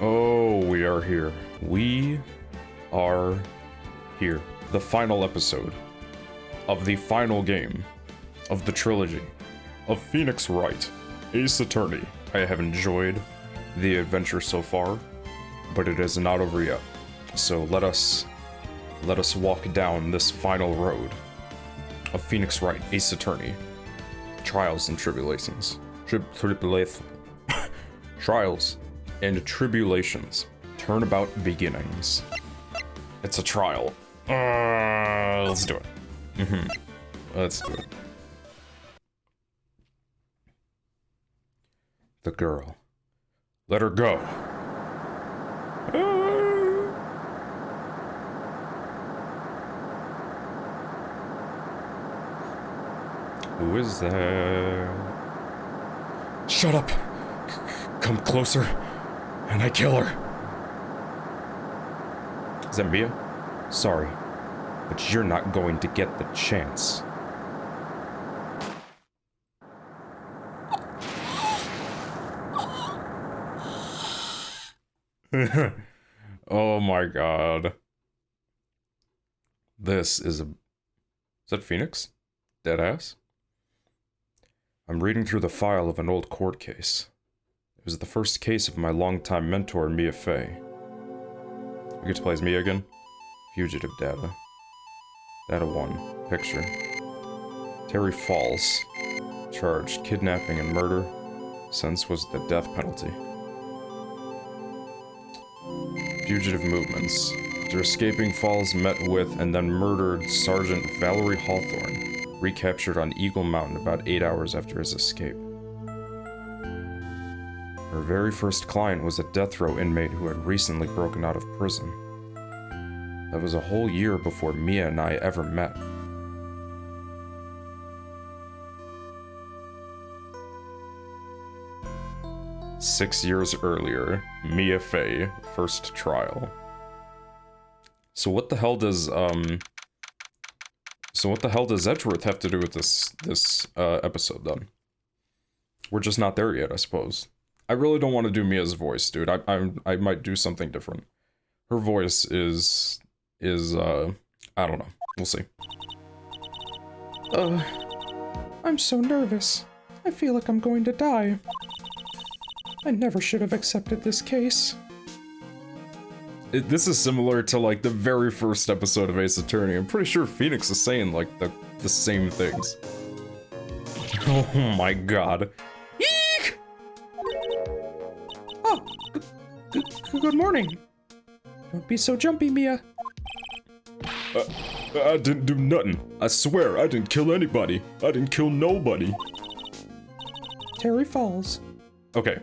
Oh, we are here. We are here. The final episode of the final game of the trilogy of Phoenix Wright, Ace Attorney. I have enjoyed the adventure so far, but it is not over yet. So let us walk down this final road of Phoenix Wright, Ace Attorney. Trials and Tribulations. Trials and Tribulations. Turnabout Beginnings. It's a trial. Let's do it. Let's do it. The girl. Let her go. Who is there? Shut up! Come closer, and I kill her. Is that Mia? Sorry, but you're not going to get the chance. Oh my god. This is a... Is that Phoenix? Deadass? I'm reading through the file of an old court case. It was the first case of my longtime mentor, Mia Fey. We get to play as Mia again? Fugitive data. Data 1. Picture. Terry Falls. Charged kidnapping and murder. Sentence was the death penalty. Fugitive movements. After escaping, Falls met with and then murdered Sergeant Valerie Hawthorne. Recaptured on Eagle Mountain about 8 hours after his escape. Her very first client was a death row inmate who had recently broken out of prison. That was a whole year before Mia and I ever met. Six years earlier, Mia Fey, first trial. So what the hell does Edgeworth have to do with this episode then? We're just not there yet, I suppose. I really don't want to do Mia's voice, dude. I might do something different. Her voice is I don't know. We'll see. I'm so nervous. I feel like I'm going to die. I never should have accepted this case. This is similar to, like, the very first episode of Ace Attorney. I'm pretty sure Phoenix is saying, like, the same things. Oh my god. Eek! Oh, good morning. Don't be so jumpy, Mia. I didn't do nothing. I swear, I didn't kill anybody. I didn't kill nobody. Terry Falls. Okay.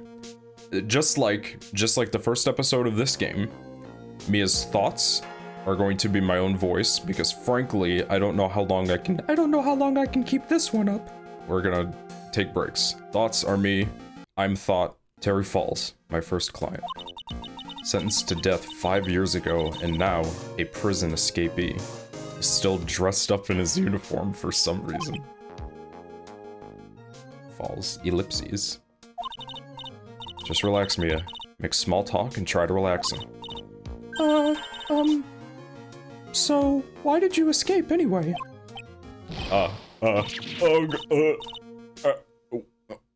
Just like the first episode of this game, Mia's thoughts are going to be my own voice, because frankly, I don't know how long I can keep this one up. We're gonna take breaks. Thoughts are me. I'm Thought. Terry Falls, my first client. Sentenced to death 5 years ago, and now a prison escapee. Still dressed up in his uniform for some reason. Falls. Ellipses. Just relax, Mia. Make small talk and try to relax him. So, why did you escape anyway?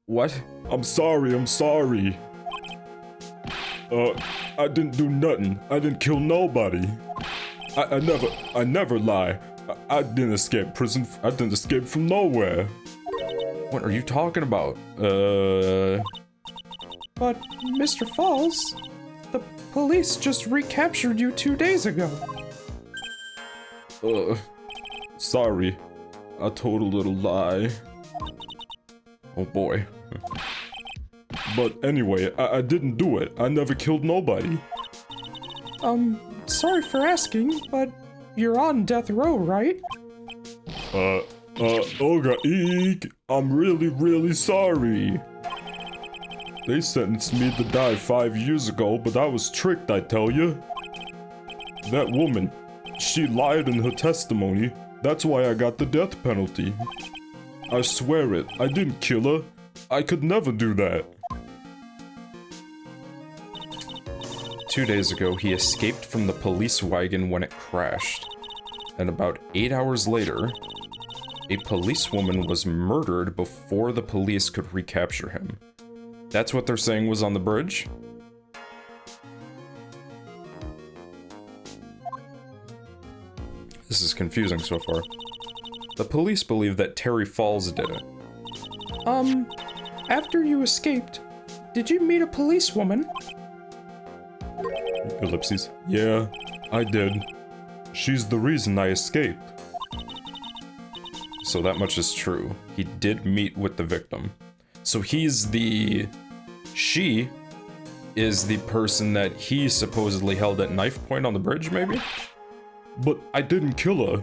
What? I'm sorry. I didn't do nothing. I didn't kill nobody. I never lie. I didn't escape prison. I didn't escape from nowhere. What are you talking about? But, Mr. Falls, the police just recaptured you 2 days ago. Sorry. I told a little lie. Oh boy. But anyway, I didn't do it. I never killed nobody. Sorry for asking, but you're on death row, right? Olga, eek. I'm really sorry. They sentenced me to die 5 years ago, but I was tricked, I tell you. That woman, she lied in her testimony. That's why I got the death penalty. I swear it, I didn't kill her. I could never do that. 2 days ago, he escaped from the police wagon when it crashed. And about 8 hours later, a policewoman was murdered before the police could recapture him. That's what they're saying was on the bridge? This is confusing so far. The police believe that Terry Falls did it. After you escaped, did you meet a policewoman? Ellipses. Yeah, I did. She's the reason I escaped. So that much is true. He did meet with the victim. So he's the... She is the person that he supposedly held at knife point on the bridge, maybe? But I didn't kill her.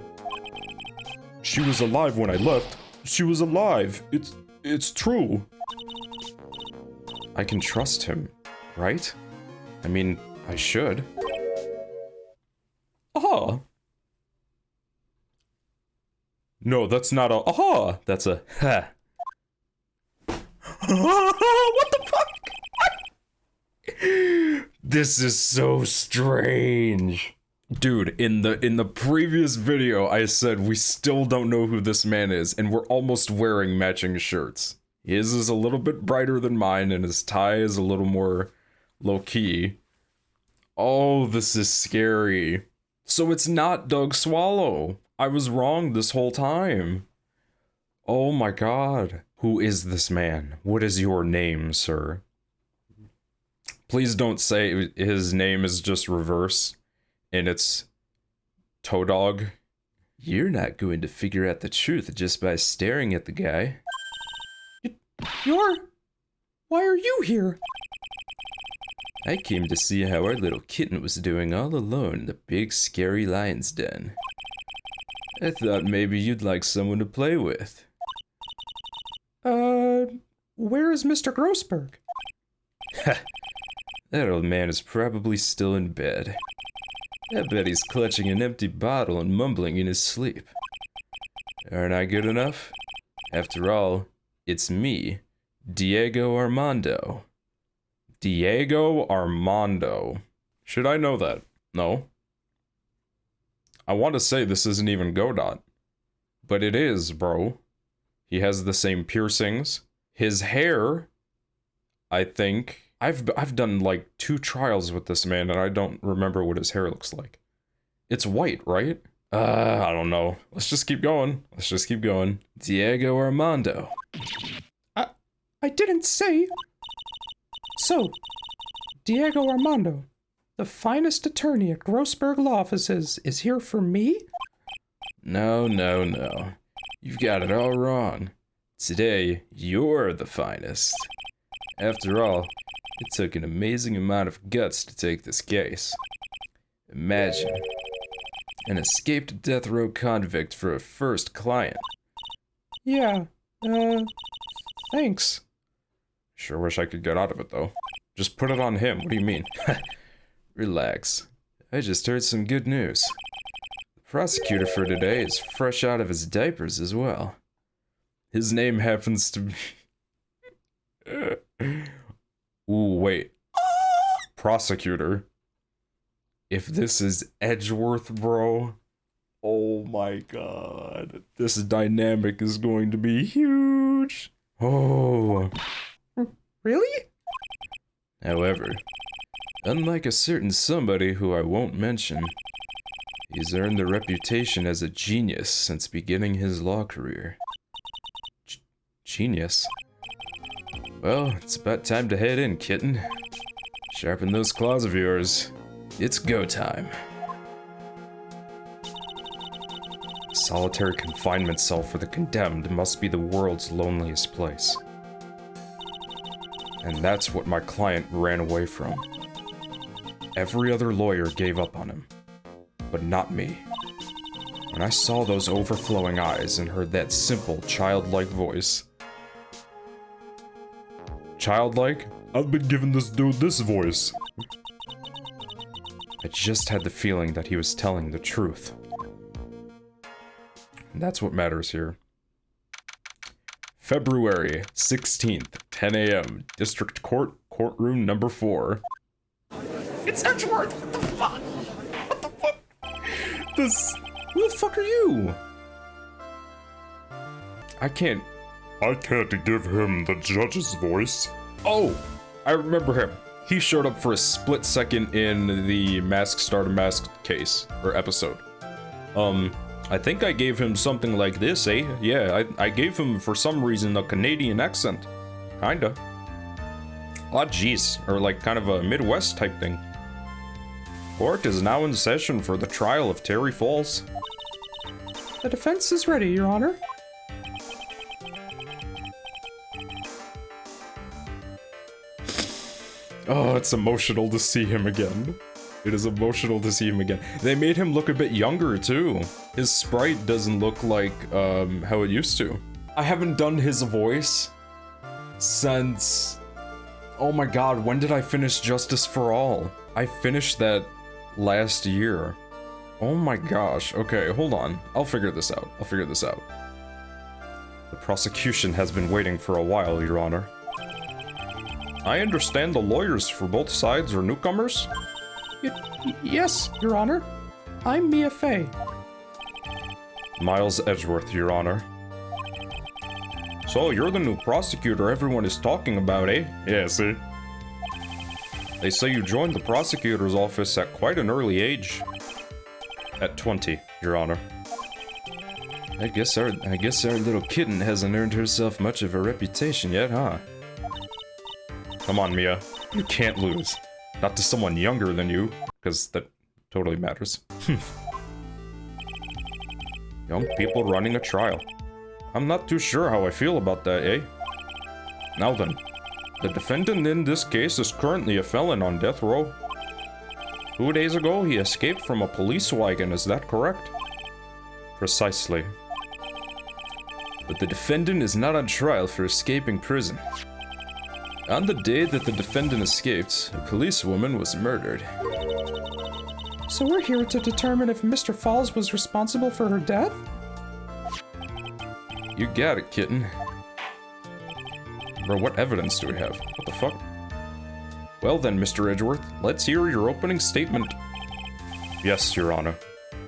She was alive when I left. She was alive. It's true. I can trust him, right? I mean, I should. Aha! No, that's not a aha! That's a ha. What the fuck? This is so strange. Dude, in the previous video, I said we still don't know who this man is, and we're almost wearing matching shirts. His is a little bit brighter than mine, and his tie is a little more low-key. Oh, this is scary. So it's not Doug Swallow. I was wrong this whole time. Oh my god. Who is this man? What is your name, sir? Please don't say his name is just reverse. And it's Toe Dog. You're not going to figure out the truth just by staring at the guy. Why are you here? I came to see how our little kitten was doing all alone in the big scary lion's den. I thought maybe you'd like someone to play with. Where is Mr. Grossberg? That old man is probably still in bed. I bet he's clutching an empty bottle and mumbling in his sleep. Aren't I good enough? After all, it's me, Diego Armando. Diego Armando. Should I know that? No. I want to say this isn't even Godot. But it is, bro. He has the same piercings. His hair, I think... I've done like 2 trials with this man and I don't remember what his hair looks like. It's white, right? I don't know. Let's just keep going. Let's just keep going. Diego Armando. I didn't say... So, Diego Armando, the finest attorney at Grossberg Law Offices, is here for me? No, no, no. You've got it all wrong. Today, you're the finest. After all, it took an amazing amount of guts to take this case. Imagine, an escaped death row convict for a first client. Yeah, thanks. Sure wish I could get out of it, though. Just put it on him, what do you mean? Relax. I just heard some good news. The prosecutor for today is fresh out of his diapers as well. His name happens to be... Ooh, wait. Prosecutor. If this is Edgeworth, bro. Oh my god. This dynamic is going to be huge. Oh. Really? However, unlike a certain somebody who I won't mention, he's earned a reputation as a genius since beginning his law career. Genius? Well, it's about time to head in, kitten. Sharpen those claws of yours. It's go time. A solitary confinement cell for the condemned must be the world's loneliest place. And that's what my client ran away from. Every other lawyer gave up on him, but not me. When I saw those overflowing eyes and heard that simple, childlike voice... Childlike? I've been giving this dude this voice. I just had the feeling that he was telling the truth. And that's what matters here. February 16th, 10 a.m., District Court, Courtroom number 4. It's Edgeworth! What the fuck? What the fuck? This... Who the fuck are you? I can't give him the judge's voice. Oh, I remember him. He showed up for a split second in the Mask Starter Mask case, or episode. I think I gave him something like this, eh? Yeah, I gave him, for some reason, a Canadian accent. Kinda. Ah, jeez. Or like kind of a Midwest type thing. Court is now in session for the trial of Terry Falls. The defense is ready, Your Honor. Oh, it's emotional to see him again. It is emotional to see him again. They made him look a bit younger, too. His sprite doesn't look like, how it used to. I haven't done his voice since... Oh my god, when did I finish Justice for All? I finished that last year. Oh my gosh. Okay, hold on. I'll figure this out. The prosecution has been waiting for a while, Your Honor. I understand the lawyers for both sides are newcomers? Yes, Your Honor. I'm Mia Fey. Miles Edgeworth, Your Honor. So, you're the new prosecutor everyone is talking about, eh? Yeah, see? They say you joined the prosecutor's office at quite an early age. At 20, Your Honor. I guess our little kitten hasn't earned herself much of a reputation yet, huh? Come on, Mia. You can't lose. Not to someone younger than you, because that totally matters. Young people running a trial. I'm not too sure how I feel about that, eh? Now then, the defendant in this case is currently a felon on death row. 2 days ago, he escaped from a police wagon, is that correct? Precisely. But the defendant is not on trial for escaping prison. On the day that the defendant escaped, a policewoman was murdered. So we're here to determine if Mr. Falls was responsible for her death? You got it, kitten. Bro, what evidence do we have? What the fuck? Well then, Mr. Edgeworth, let's hear your opening statement. Yes, Your Honor.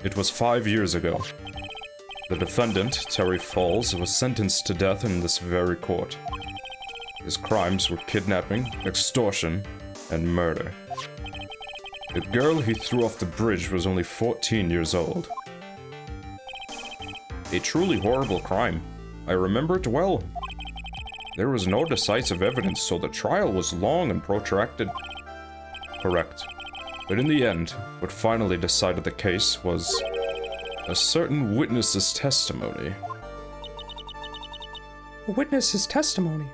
It was 5 years ago. The defendant, Terry Falls, was sentenced to death in this very court. His crimes were kidnapping, extortion, and murder. The girl he threw off the bridge was only 14 years old. A truly horrible crime. I remember it well. There was no decisive evidence, so the trial was long and protracted. Correct. But in the end, what finally decided the case was a certain witness's testimony. A witness's testimony?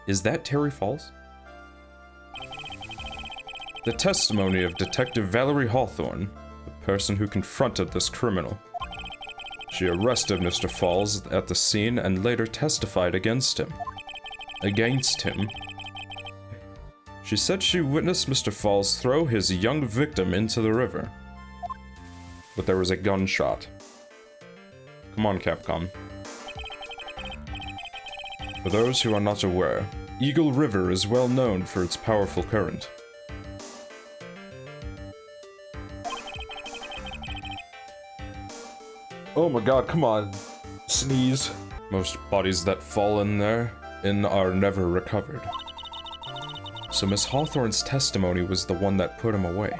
Is that Terry Falls? The testimony of Detective Valerie Hawthorne, the person who confronted this criminal. She arrested Mr. Falls at the scene and later testified against him. She said she witnessed Mr. Falls throw his young victim into the river. But there was a gunshot. Come on, Capcom. For those who are not aware, Eagle River is well known for its powerful current. Oh my god, come on. Sneeze. Most bodies that fall in there are never recovered. So Miss Hawthorne's testimony was the one that put him away.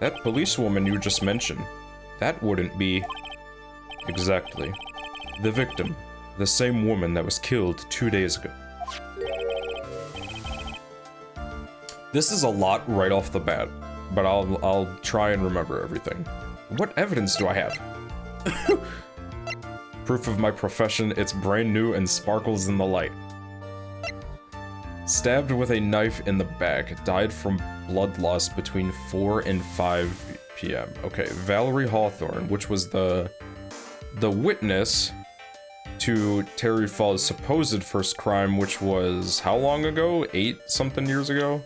That policewoman you just mentioned, that wouldn't be... Exactly. The victim. The same woman that was killed 2 days ago. This is a lot right off the bat, but I'll try and remember everything. What evidence do I have? Proof of my profession, it's brand new and sparkles in the light. Stabbed with a knife in the back, died from blood loss between 4 and 5 p.m. Okay, Valerie Hawthorne, which was the witness to Terry Falls' supposed first crime, which was how long ago? 8-something years ago?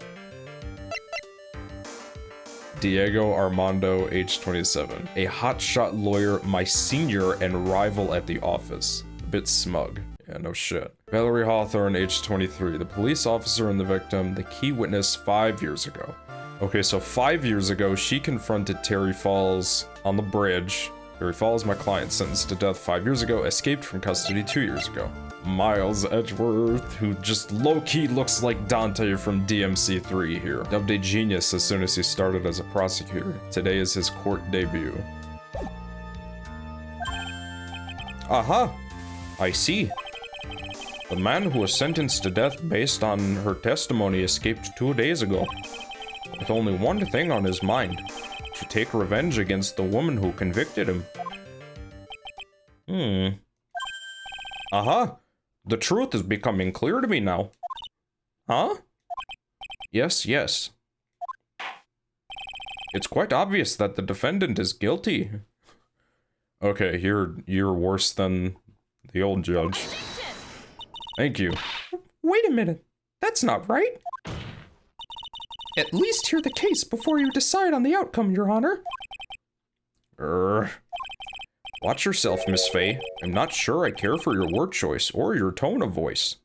Diego Armando, age 27. A hotshot lawyer, my senior and rival at the office. A bit smug. Yeah, no shit. Valerie Hawthorne, age 23. The police officer and the victim, the key witness 5 years ago. Okay, so 5 years ago, she confronted Terry Falls on the bridge. Terry Falls, my client, sentenced to death 5 years ago, escaped from custody 2 years ago. Miles Edgeworth, who just low-key looks like Dante from DMC3 here. Dubbed a genius as soon as he started as a prosecutor. Today is his court debut. Aha! I see. The man who was sentenced to death based on her testimony escaped 2 days ago. With only one thing on his mind. To take revenge against the woman who convicted him. Aha! The truth is becoming clear to me now. Huh? Yes, yes. It's quite obvious that the defendant is guilty. Okay, you're worse than the old judge. Thank you. Wait a minute. That's not right. At least hear the case before you decide on the outcome, Your Honor. Watch yourself, Miss Faye. I'm not sure I care for your word choice or your tone of voice.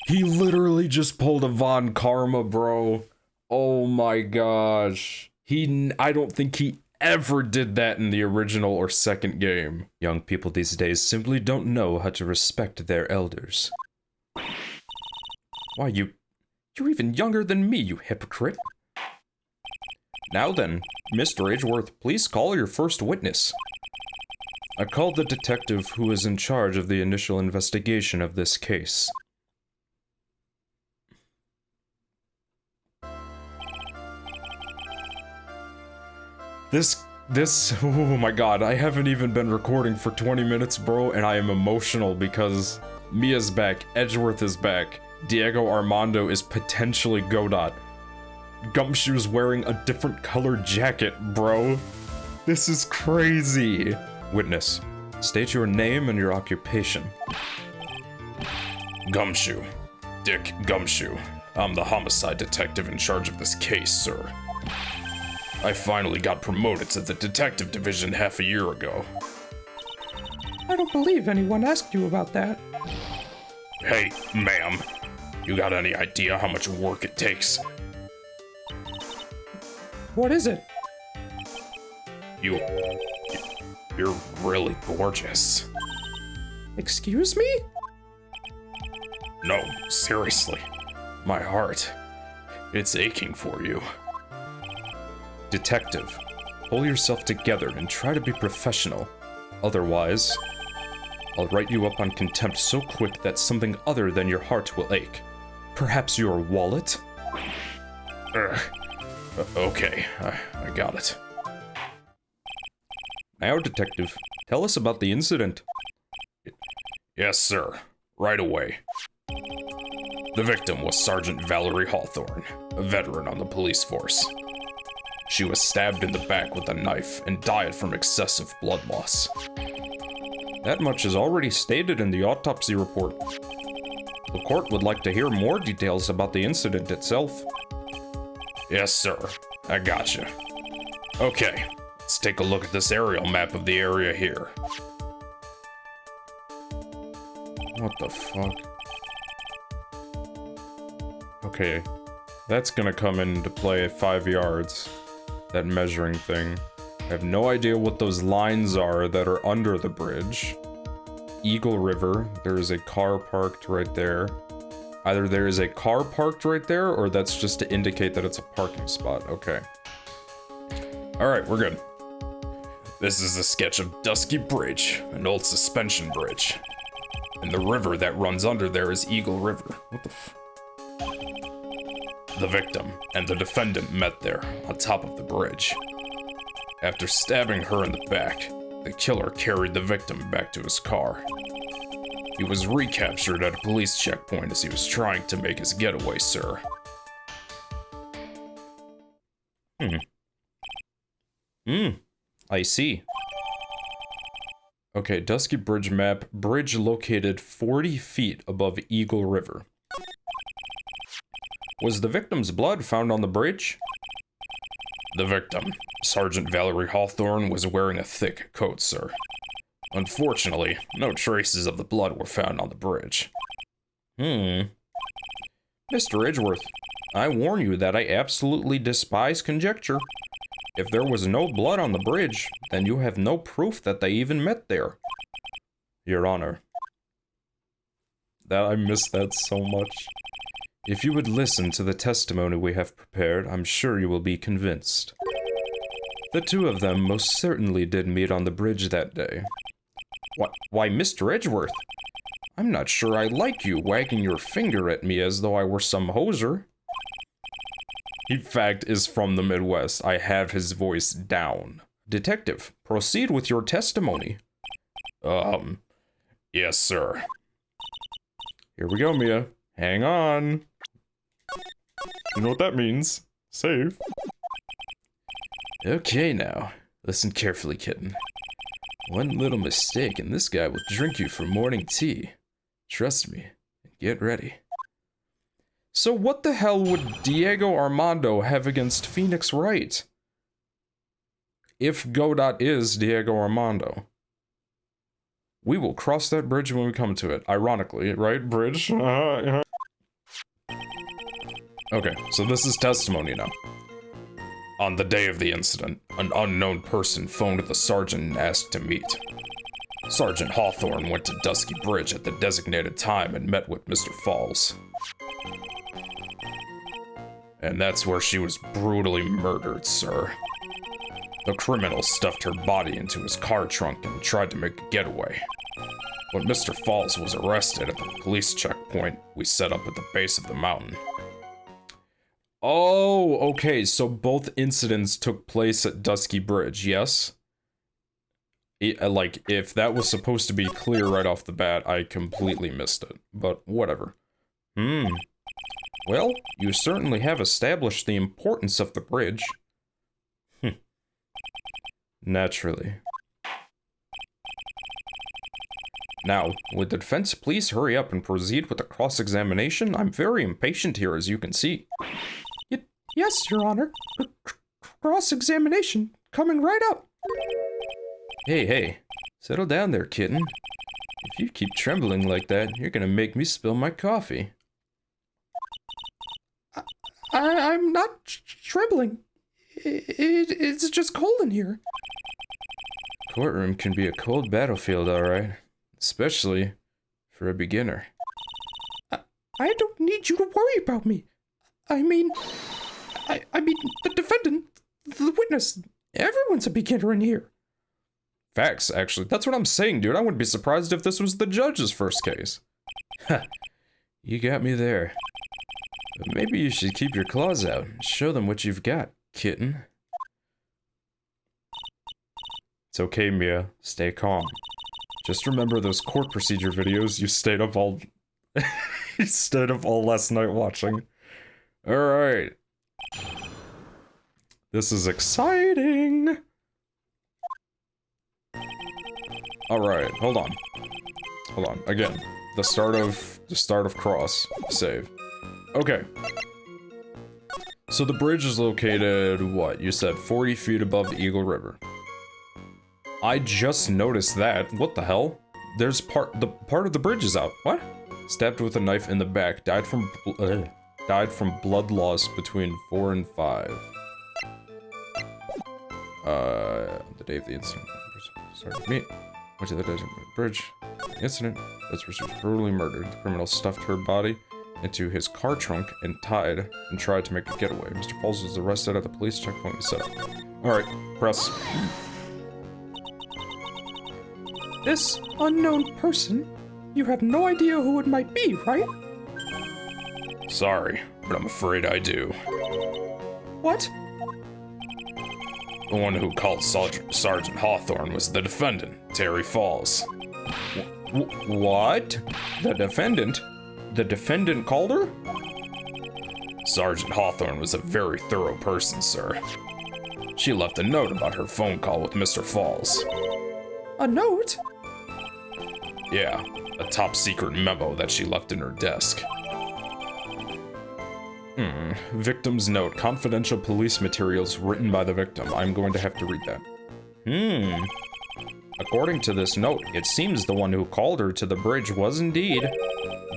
He literally just pulled a Von Karma, bro. Oh my gosh. I don't think he ever did that in the original or second game. Young people these days simply don't know how to respect their elders. Why, you're even younger than me, you hypocrite. Now then, Mr. Edgeworth, please call your first witness. I called the detective who is in charge of the initial investigation of this case. Oh my god, I haven't even been recording for 20 minutes, bro, and I am emotional because Mia's back, Edgeworth is back, Diego Armando is potentially Godot. Gumshoe's wearing a different colored jacket, bro. This is crazy. Witness, state your name and your occupation. Gumshoe. Dick Gumshoe. I'm the homicide detective in charge of this case, sir. I finally got promoted to the detective division half a year ago. I don't believe anyone asked you about that. Hey, ma'am. You got any idea how much work it takes? What is it? You're really gorgeous. Excuse me? No, seriously. My heart. It's aching for you. Detective, pull yourself together and try to be professional. Otherwise, I'll write you up on contempt so quick that something other than your heart will ache. Perhaps your wallet? Okay, I got it. Now, detective, tell us about the incident. Yes, sir. Right away. The victim was Sergeant Valerie Hawthorne, a veteran on the police force. She was stabbed in the back with a knife and died from excessive blood loss. That much is already stated in the autopsy report. The court would like to hear more details about the incident itself. Yes, sir. I gotcha. Okay, let's take a look at this aerial map of the area here. What the fuck? Okay, that's gonna come into play at 5 yards. That measuring thing. I have no idea what those lines are that are under the bridge. Eagle River, there is a car parked right there. Either there is a car parked right there, or that's just to indicate that it's a parking spot. Okay. Alright, we're good. This is a sketch of Dusky Bridge, an old suspension bridge. And the river that runs under there is Eagle River. What the f- The victim and the defendant met there, on top of the bridge. After stabbing her in the back, the killer carried the victim back to his car. He was recaptured at a police checkpoint as he was trying to make his getaway, sir. I see. Okay, Dusky Bridge map. Bridge located 40 feet above Eagle River. Was the victim's blood found on the bridge? The victim, Sergeant Valerie Hawthorne, was wearing a thick coat, sir. Unfortunately, no traces of the blood were found on the bridge. Mr. Edgeworth, I warn you that I absolutely despise conjecture. If there was no blood on the bridge, then you have no proof that they even met there. Your Honor. I miss that so much. If you would listen to the testimony we have prepared, I'm sure you will be convinced. The two of them most certainly did meet on the bridge that day. Why, Mr. Edgeworth, I'm not sure I like you wagging your finger at me as though I were some hoser. He, in fact, is from the Midwest. I have his voice down. Detective, proceed with your testimony. Yes, sir. Here we go, Mia. Hang on. You know what that means. Save. Okay, now. Listen carefully, kitten. One little mistake and this guy will drink you for morning tea. Trust me, and get ready. So what the hell would Diego Armando have against Phoenix Wright? If Godot is Diego Armando. We will cross that bridge when we come to it. Ironically, right? Bridge? Okay, so this is testimony now. On the day of the incident, an unknown person phoned the sergeant and asked to meet. Sergeant Hawthorne went to Dusky Bridge at the designated time and met with Mr. Falls. And that's where she was brutally murdered, sir. The criminal stuffed her body into his car trunk and tried to make a getaway. When Mr. Falls was arrested at the police checkpoint we set up at the base of the mountain. Oh, okay, so both incidents took place at Dusky Bridge, yes? Like, if that was supposed to be clear right off the bat, I completely missed it. But whatever. Well, you certainly have established the importance of the bridge. Naturally. Now, would the defense please hurry up and proceed with the cross-examination? I'm very impatient here, as you can see. Yes, Your Honor. Cross-examination coming right up. Hey, settle down there, kitten. If you keep trembling like that, you're gonna make me spill my coffee. I'm not trembling. It's just cold in here. Courtroom can be a cold battlefield, alright. Especially for a beginner. I don't need you to worry about me. I mean, the defendant, the witness, everyone's a beginner in here. Facts, actually. That's what I'm saying, dude. I wouldn't be surprised if this was the judge's first case. Ha, you got me there. But maybe you should keep your claws out and show them what you've got, kitten. It's okay, Mia. Stay calm. Just remember those court procedure videos you stayed up all... you stayed up all last night watching. Alright. This is exciting! Alright, hold on. Hold on. Again. The start of cross. Save. Okay. So the bridge is located, what? You said 40 feet above the Eagle River. I just noticed that. What the hell? There's part of the bridge is out. What? Stabbed with a knife in the back. Died from blood loss between 4 and 5. The day of the incident. Started to meet. Went to the desert bridge. The incident. That's where she was brutally murdered. The criminal stuffed her body into his car trunk and tied and tried to make a getaway. Mr. Falls was arrested at the police checkpoint we set up. Alright, press. This unknown person, you have no idea who it might be, right? Sorry, but I'm afraid I do. What? The one who called Sergeant Hawthorne was the defendant, Terry Falls. What? The defendant? The defendant called her? Sergeant Hawthorne was a very thorough person, sir. She left a note about her phone call with Mr. Falls. A note? Yeah, a top secret memo that she left in her desk. Victim's note, confidential police materials written by the victim. I'm going to have to read that. According to this note, it seems the one who called her to the bridge was indeed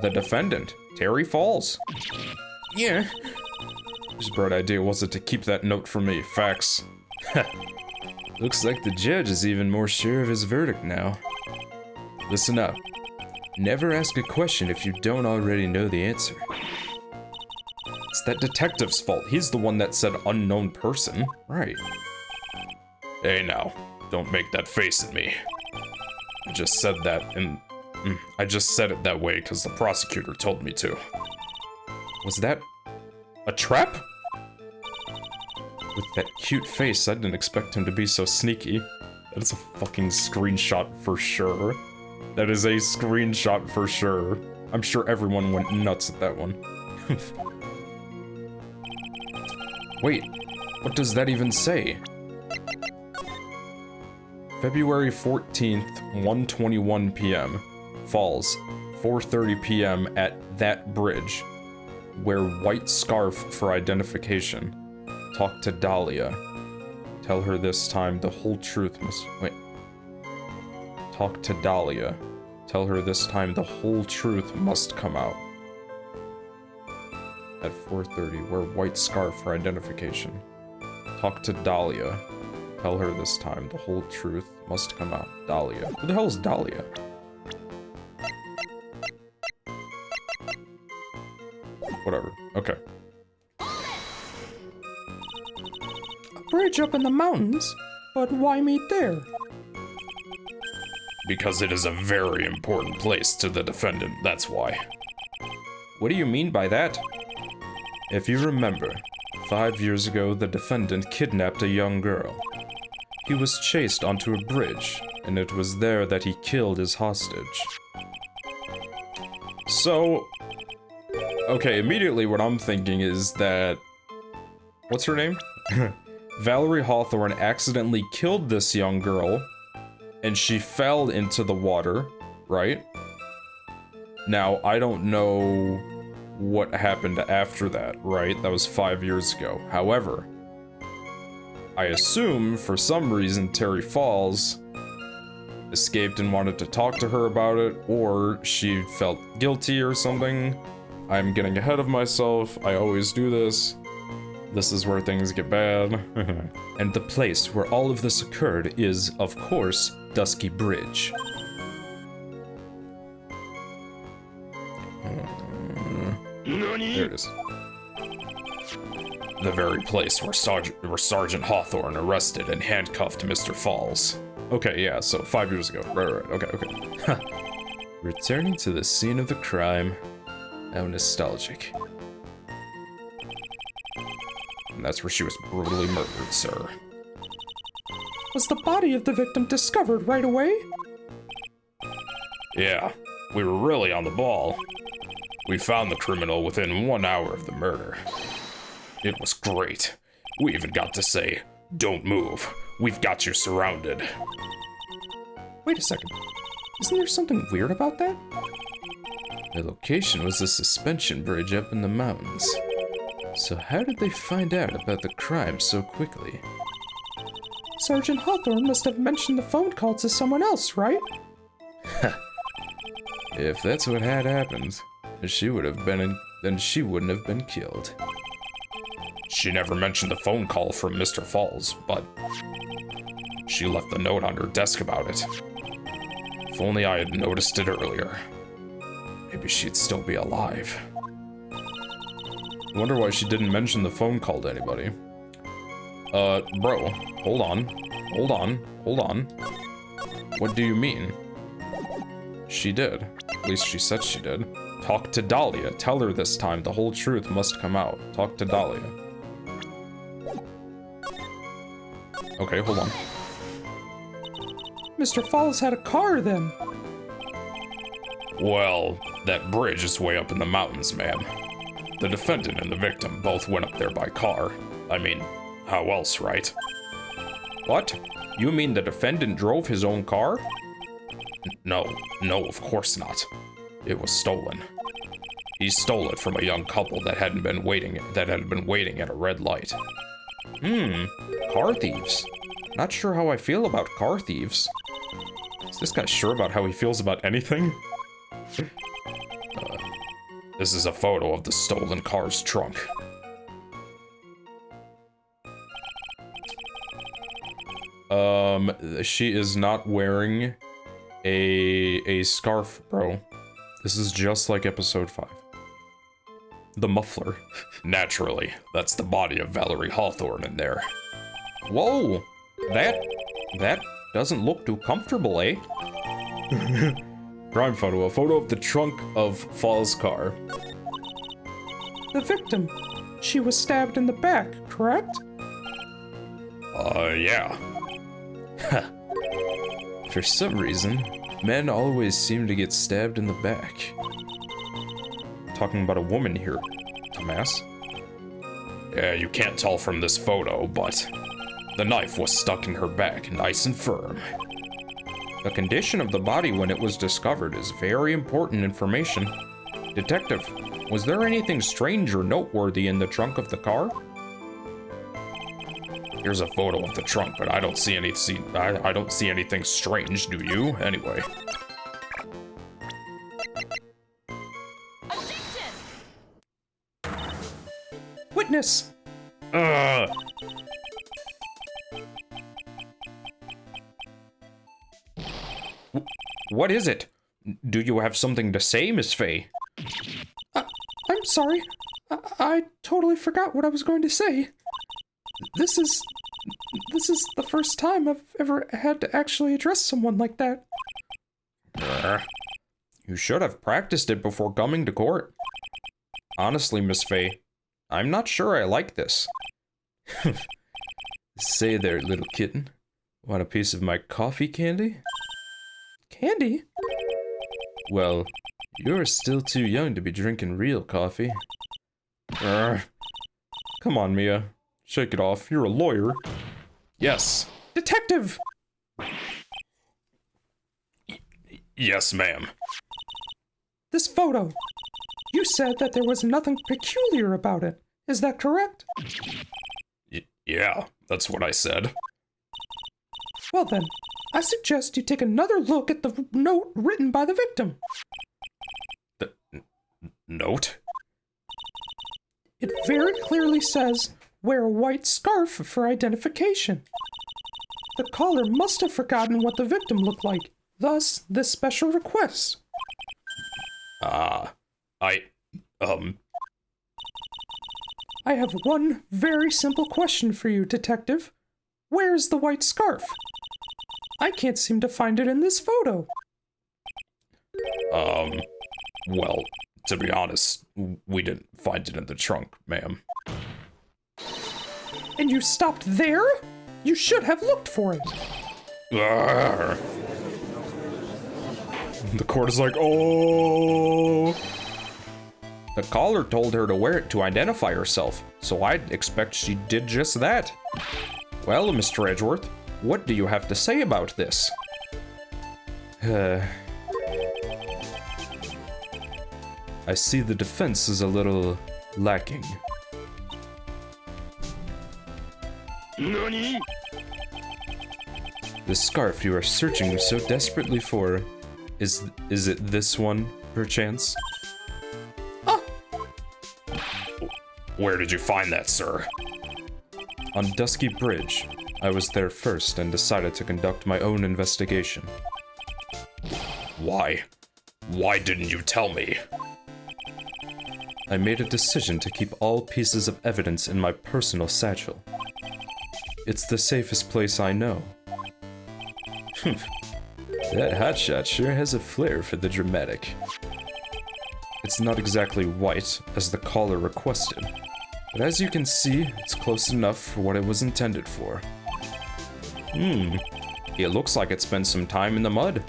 the defendant, Terry Falls. Yeah. Whose bright idea was it to keep that note from me? Facts. Looks like the judge is even more sure of his verdict now. Listen up. Never ask a question if you don't already know the answer. It's that detective's fault. He's the one that said unknown person. Right. Hey now, don't make that face at me. I just said that and I just said it that way because the prosecutor told me to. Was that a trap? With that cute face, I didn't expect him to be so sneaky. That is a fucking screenshot for sure. That is a screenshot for sure. I'm sure everyone went nuts at that one. Wait, what does that even say? February 14th, 1:21 p.m. Falls, 4:30 p.m. at that bridge. Wear white scarf for identification. Talk to Dahlia. Tell her this time the whole truth must... Wait. Talk to Dahlia. Tell her this time the whole truth must come out. At 4:30, wear white scarf for identification. Talk to Dahlia. Tell her this time the whole truth must come out. Dahlia. Who the hell is Dahlia? Whatever. Okay. A bridge up in the mountains? But why meet there? Because it is a very important place to the defendant, that's why. What do you mean by that? If you remember, 5 years ago the defendant kidnapped a young girl. He was chased onto a bridge, and it was there that he killed his hostage. So... Okay, immediately what I'm thinking is that... What's her name? Valerie Hawthorne accidentally killed this young girl, and she fell into the water, right? Now, I don't know what happened after that, right? That was 5 years ago. However, I assume, for some reason, Terry Falls escaped and wanted to talk to her about it, or she felt guilty or something. I'm getting ahead of myself. I always do this. This is where things get bad. And the place where all of this occurred is, of course, Dusky Bridge. There it is. The very place where Sergeant Hawthorne arrested and handcuffed Mr. Falls. Okay, yeah, so 5 years ago. Right, okay. Returning to the scene of the crime. How nostalgic. And that's where she was brutally murdered, sir. Was the body of the victim discovered right away? Yeah, we were really on the ball. We found the criminal within 1 hour of the murder. It was great. We even got to say, "Don't move. We've got you surrounded." Wait a second. Isn't there something weird about that? The location was a suspension bridge up in the mountains. So how did they find out about the crime so quickly? Sergeant Hawthorne must have mentioned the phone call to someone else, right? If that's what had happened, then she wouldn't have been killed. She never mentioned the phone call from Mr. Falls, but she left a note on her desk about it. If only I had noticed it earlier. Maybe she'd still be alive. I wonder why she didn't mention the phone call to anybody. Bro, hold on. What do you mean? She did. At least she said she did. Talk to Dahlia. Tell her this time the whole truth must come out. Talk to Dahlia. Okay, hold on. Mr. Falls had a car then. Well, that bridge is way up in the mountains, ma'am. The defendant and the victim both went up there by car. I mean, how else, right? What? You mean the defendant drove his own car? No, of course not. It was stolen. He stole it from a young couple that had been waiting at a red light. Car thieves. Not sure how I feel about car thieves. Is this guy sure about how he feels about anything? This is a photo of the stolen car's trunk. She is not wearing a scarf, bro. This is just like episode 5. The muffler. Naturally, that's the body of Valerie Hawthorne in there. Whoa! That doesn't look too comfortable, eh? Crime photo. A photo of the trunk of Fall's car. The victim. She was stabbed in the back, correct? Yeah. For some reason, men always seem to get stabbed in the back. Talking about a woman here, dumbass. Yeah, you can't tell from this photo, but the knife was stuck in her back, nice and firm. The condition of the body when it was discovered is very important information. Detective, was there anything strange or noteworthy in the trunk of the car? Here's a photo of the trunk, but I don't see I don't see anything strange, do you? Anyway. Witness! What is it? Do you have something to say, Miss Faye? I'm sorry. I totally forgot what I was going to say. This is the first time I've ever had to actually address someone like that. You should have practiced it before coming to court. Honestly, Miss Faye, I'm not sure I like this. Say there, little kitten. Want a piece of my coffee candy? Candy? Well, you're still too young to be drinking real coffee. Come on, Mia. Shake it off. You're a lawyer. Yes. Detective! Yes, ma'am. This photo. You said that there was nothing peculiar about it. Is that correct? Yeah, that's what I said. Well then, I suggest you take another look at the note written by the victim. The note? It very clearly says, wear a white scarf for identification. The caller must have forgotten what the victim looked like, thus this special request. I have one very simple question for you, Detective. Where's the white scarf? I can't seem to find it in this photo. Well, to be honest, we didn't find it in the trunk, ma'am. And you stopped there? You should have looked for it. Arrgh. The court is like, oh. The caller told her to wear it to identify herself, so I'd expect she did just that. Well, Mr. Edgeworth, what do you have to say about this? I see the defense is a little lacking. NANI? The scarf you are searching so desperately for, is it this one, perchance? Where did you find that, sir? On Dusky Bridge. I was there first and decided to conduct my own investigation. Why? Why didn't you tell me? I made a decision to keep all pieces of evidence in my personal satchel. It's the safest place I know. That hotshot sure has a flair for the dramatic. It's not exactly white, as the caller requested, but as you can see, it's close enough for what it was intended for. It looks like it spent some time in the mud.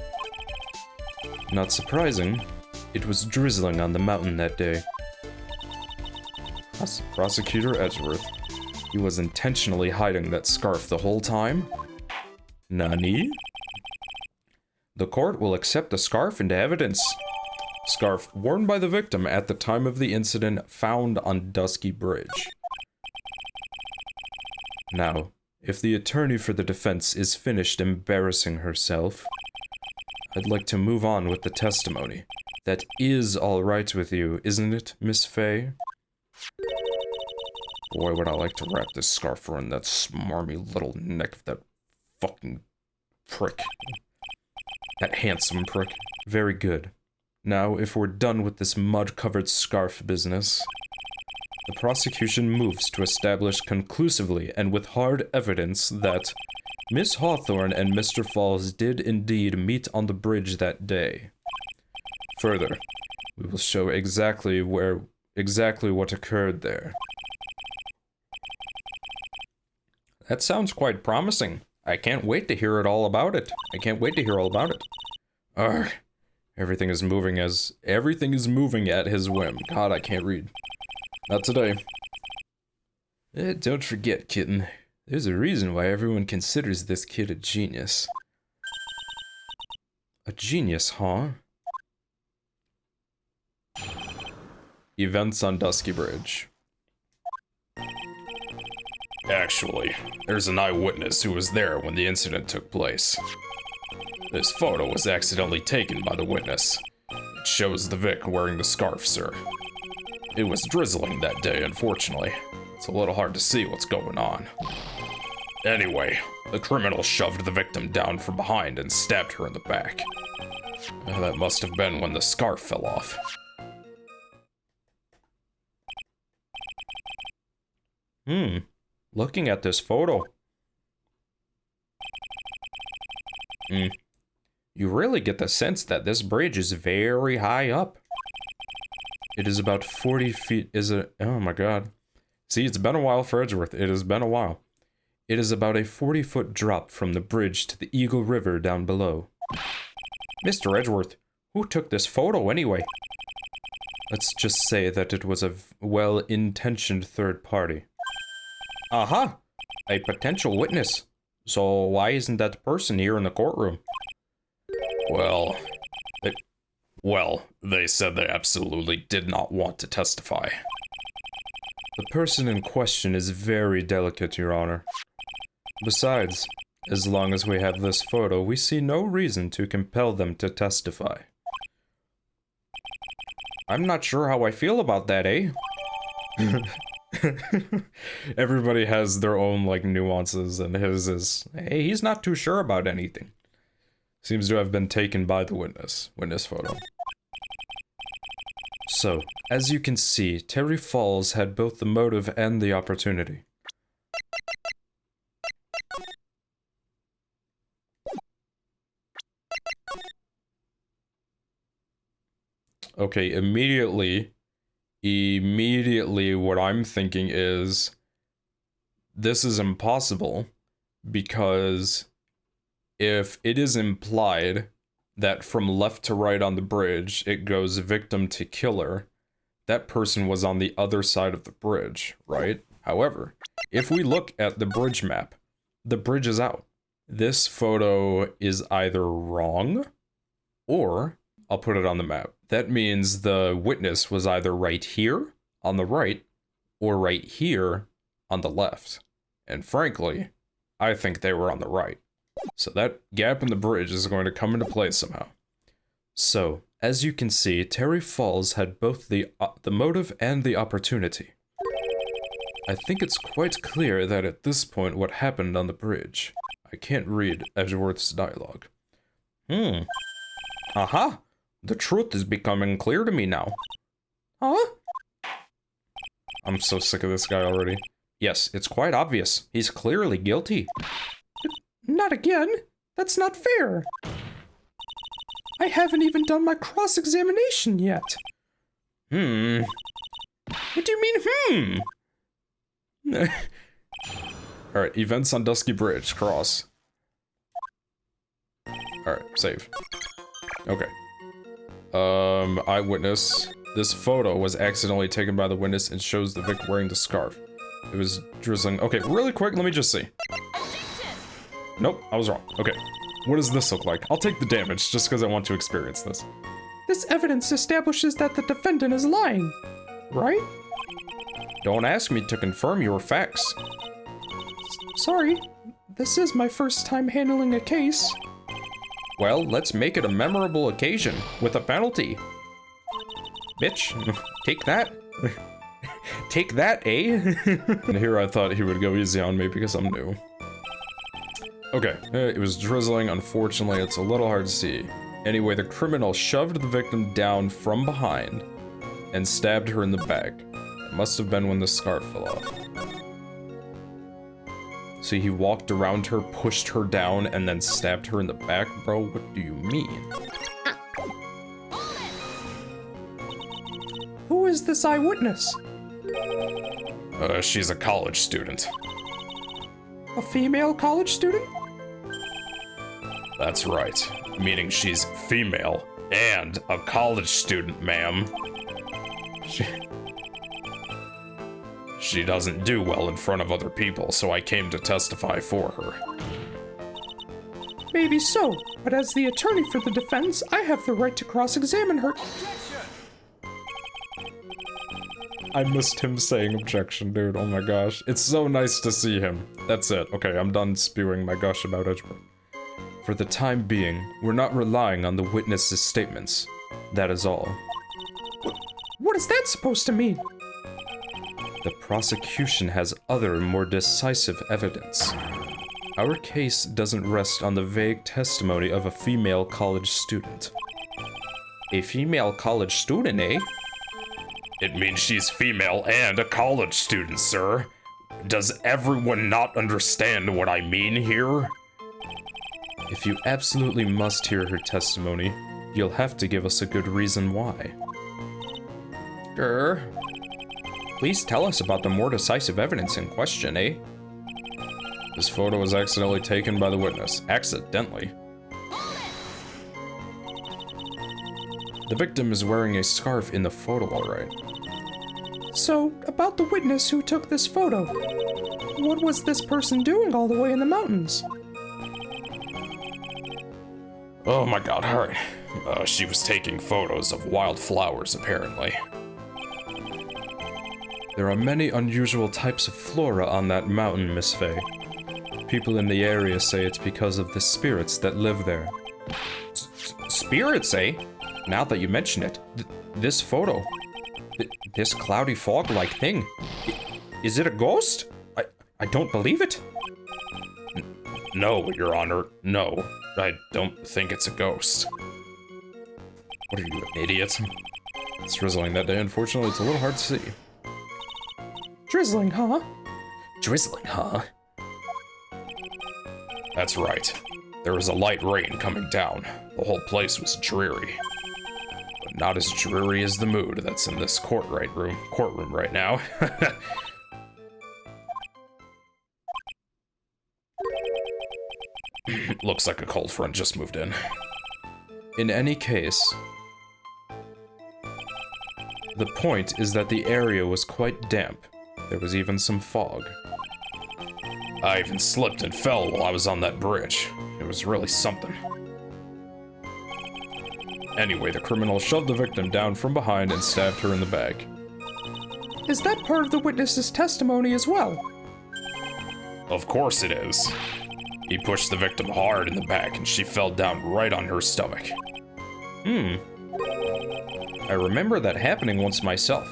Not surprising, it was drizzling on the mountain that day. Prosecutor Edgeworth, he was intentionally hiding that scarf the whole time? Nani? The court will accept the scarf into evidence. Scarf worn by the victim at the time of the incident found on Dusky Bridge. Now, if the attorney for the defense is finished embarrassing herself, I'd like to move on with the testimony. That is all right with you, isn't it, Miss Faye? Boy, would I like to wrap this scarf around that smarmy little neck of that fucking prick. That handsome prick. Very good. Now, if we're done with this mud-covered scarf business, the prosecution moves to establish conclusively and with hard evidence that Miss Hawthorne and Mr. Falls did indeed meet on the bridge that day. Further, we will show exactly what occurred there. That sounds quite promising. I can't wait to hear all about it. Ugh. Everything is moving at his whim. God, I can't read. Not today. Don't forget, kitten. There's a reason why everyone considers this kid a genius. A genius, huh? Events on Dusky Bridge. Actually, there's an eyewitness who was there when the incident took place. This photo was accidentally taken by the witness. It shows the Vic wearing the scarf, sir. It was drizzling that day, unfortunately. It's a little hard to see what's going on. Anyway, the criminal shoved the victim down from behind and stabbed her in the back. That must have been when the scarf fell off. Looking at this photo. You really get the sense that this bridge is very high up. It is about 40 feet, oh my god. See, it's been a while for Edgeworth, it has been a while. It is about a 40-foot drop from the bridge to the Eagle River down below. Mr. Edgeworth, who took this photo anyway? Let's just say that it was a well-intentioned third party. Aha! A potential witness. So why isn't that person here in the courtroom? Well, they said they absolutely did not want to testify. The person in question is very delicate, Your Honor. Besides, as long as we have this photo, we see no reason to compel them to testify. I'm not sure how I feel about that, eh? Everybody has their own, like, nuances, and his is, hey, he's not too sure about anything. Seems to have been taken by the witness photo. So, as you can see, Terry Falls had both the motive and the opportunity. Okay, immediately what I'm thinking is, this is impossible, because if it is implied that from left to right on the bridge, it goes victim to killer, that person was on the other side of the bridge, right? However, if we look at the bridge map, the bridge is out. This photo is either wrong, or, I'll put it on the map. That means the witness was either right here, on the right, or right here, on the left. And frankly, I think they were on the right. So that gap in the bridge is going to come into play somehow. So, as you can see, Terry Falls had both the motive and the opportunity. I think it's quite clear that at this point what happened on the bridge. I can't read Edgeworth's dialogue. Aha! The truth is becoming clear to me now. Huh? I'm so sick of this guy already. Yes, it's quite obvious. He's clearly guilty. Not again. That's not fair. I haven't even done my cross-examination yet. What do you mean, Alright, events on Dusky Bridge, cross. Alright, save. Okay. Eyewitness. This photo was accidentally taken by the witness and shows the Vic wearing the scarf. It was drizzling. Okay, really quick, let me just see. Nope, I was wrong. Okay. What does this look like? I'll take the damage just because I want to experience this. This evidence establishes that the defendant is lying, right? Don't ask me to confirm your facts. Sorry, this is my first time handling a case. Well, let's make it a memorable occasion with a penalty. Bitch, take that. Take that, eh? And here I thought he would go easy on me because I'm new. Okay, it was drizzling. Unfortunately, it's a little hard to see. Anyway, the criminal shoved the victim down from behind and stabbed her in the back. It must have been when the scarf fell off. See, he walked around her, pushed her down, and then stabbed her in the back? Bro, what do you mean? Who is this eyewitness? She's a college student. A female college student? That's right. Meaning she's female and a college student, ma'am. She doesn't do well in front of other people, so I came to testify for her. Maybe so, but as the attorney for the defense, I have the right to cross-examine her. I missed him saying objection, dude. Oh my gosh. It's so nice to see him. That's it. Okay, I'm done spewing my gush about Edgeworth. For the time being, we're not relying on the witness's statements. That is all. What is that supposed to mean? The prosecution has other, more decisive evidence. Our case doesn't rest on the vague testimony of a female college student. A female college student, eh? It means she's female and a college student, sir. Does everyone not understand what I mean here? If you absolutely must hear her testimony, you'll have to give us a good reason why. Please tell us about the more decisive evidence in question, eh? This photo was accidentally taken by the witness. Accidentally? The victim is wearing a scarf in the photo, alright. So, about the witness who took this photo. What was this person doing all the way in the mountains? Oh my god, alright. She was taking photos of wildflowers, apparently. There are many unusual types of flora on that mountain, Miss Faye. People in the area say it's because of the spirits that live there. Spirits, eh? Now that you mention it, this photo, this cloudy fog-like thing, is it a ghost? I don't believe it. No, Your Honor, no. I don't think it's a ghost. What are you, an idiot? It's drizzling that day. Unfortunately, it's a little hard to see. Drizzling, huh? Drizzling, huh? That's right. There was a light rain coming down. The whole place was dreary. But not as dreary as the mood that's in this courtroom right now. Looks like a cold front just moved in. In any case, the point is that the area was quite damp. There was even some fog. I even slipped and fell while I was on that bridge. It was really something. Anyway, the criminal shoved the victim down from behind and stabbed her in the back. Is that part of the witness's testimony as well? Of course it is. He pushed the victim hard in the back and she fell down right on her stomach. I remember that happening once myself.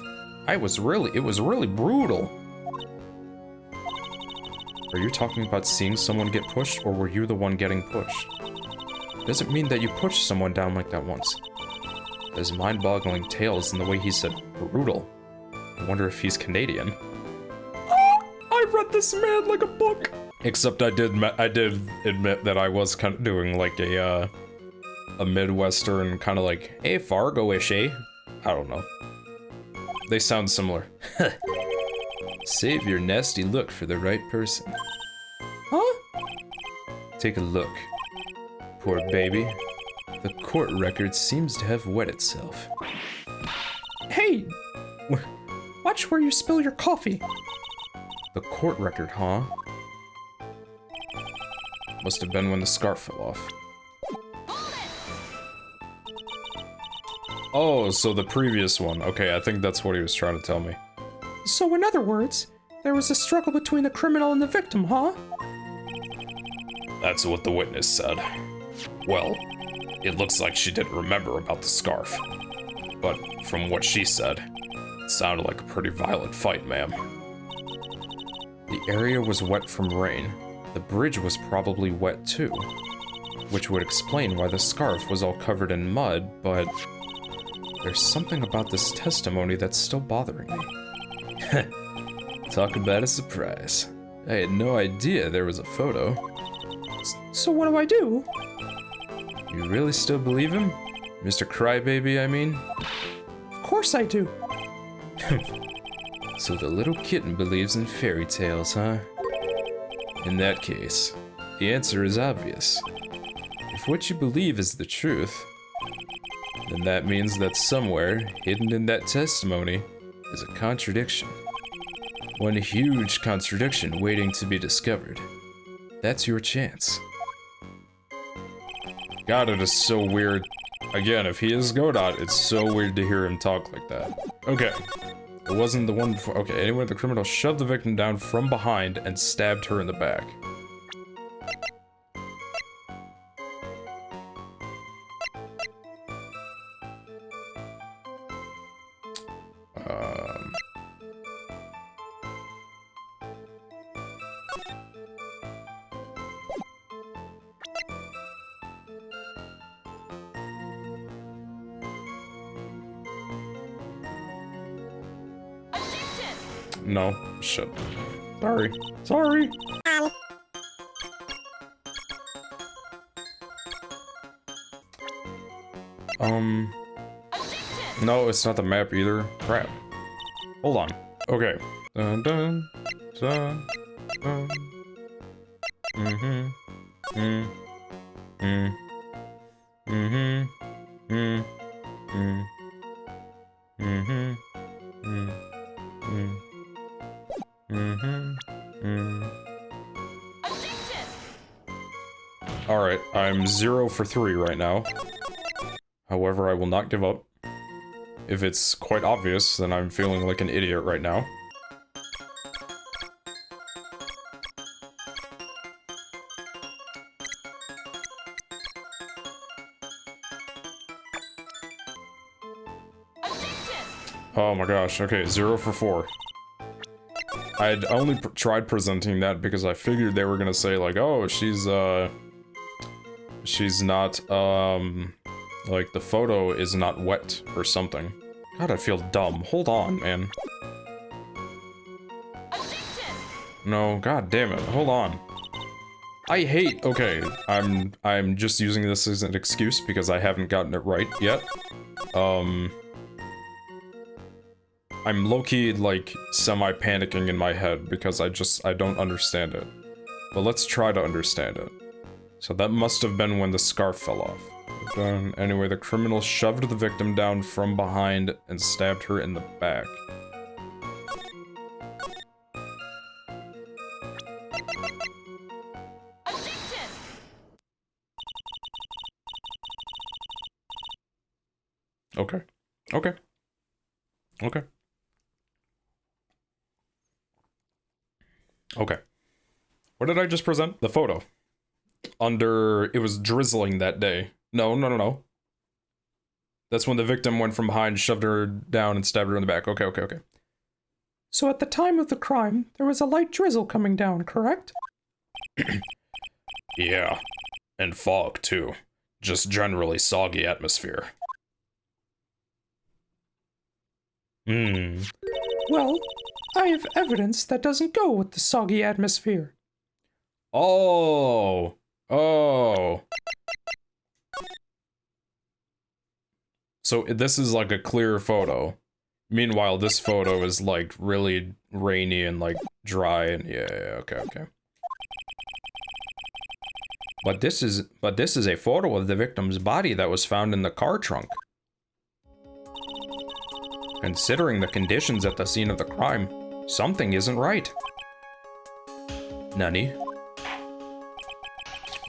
It was really brutal. Are you talking about seeing someone get pushed, or were you the one getting pushed? Doesn't mean that you pushed someone down like that once. There's mind-boggling tales in the way he said brutal. I wonder if he's Canadian. I read this man like a book. Except I did admit that I was kind of doing like a Midwestern kind of like, hey, Fargo-ish, eh? I don't know. They sound similar. Save your nasty look for the right person. Huh? Take a look. Poor baby. The court record seems to have wet itself. Hey! Watch where you spill your coffee. The court record, huh? Must have been when the scarf fell off. Oh, so the previous one. Okay, I think that's what he was trying to tell me. So in other words, there was a struggle between the criminal and the victim, huh? That's what the witness said. Well, It looks like she didn't remember about the scarf. But from what she said, it sounded like a pretty violent fight, ma'am. The area was wet from rain. The bridge was probably wet too, which would explain why the scarf was all covered in mud, but there's something about this testimony that's still bothering me. Talk about a surprise. I had no idea there was a photo. So what do I do? You really still believe him? Mr. Crybaby, I mean? Of course I do. So the little kitten believes in fairy tales, huh? In that case, the answer is obvious. If what you believe is the truth, then that means that somewhere, hidden in that testimony, is a contradiction. One huge contradiction waiting to be discovered. That's your chance. God, it is so weird. Again, if he is Godot, it's so weird to hear him talk like that. Okay. It wasn't the one before. Okay, anyway, the criminal shoved the victim down from behind and stabbed her in the back. No, shit. Sorry. Sorry. No, it's not the map either. Crap. Hold on. Okay. Dun dun dun dun. Alright, I'm 0 for 3 right now. However, I will not give up. If it's quite obvious, then I'm feeling like an idiot right now. Oh my gosh, okay, 0 for 4. I'd only tried presenting that because I figured they were gonna say like, oh, she's not, like the photo is not wet or something. God, I feel dumb. Hold on, man. No, god damn it. Hold on. I hate, okay, I'm just using this as an excuse because I haven't gotten it right yet. I'm low-key, like, semi-panicking in my head because I don't understand it. But let's try to understand it. So that must have been when the scarf fell off. Anyway, the criminal shoved the victim down from behind and stabbed her in the back. Okay. Okay. Okay. Okay. What did I just present? The photo. It was drizzling that day. No. That's when the victim went from behind, shoved her down, and stabbed her in the back. Okay. So at the time of the crime, there was a light drizzle coming down, correct? Yeah. And fog, too. Just generally soggy atmosphere. Well, I have evidence that doesn't go with the soggy atmosphere. Oh. So this is like a clear photo. Meanwhile, this photo is like really rainy and like dry and yeah, okay. But this is a photo of the victim's body that was found in the car trunk. Considering the conditions at the scene of the crime, something isn't right. Nani?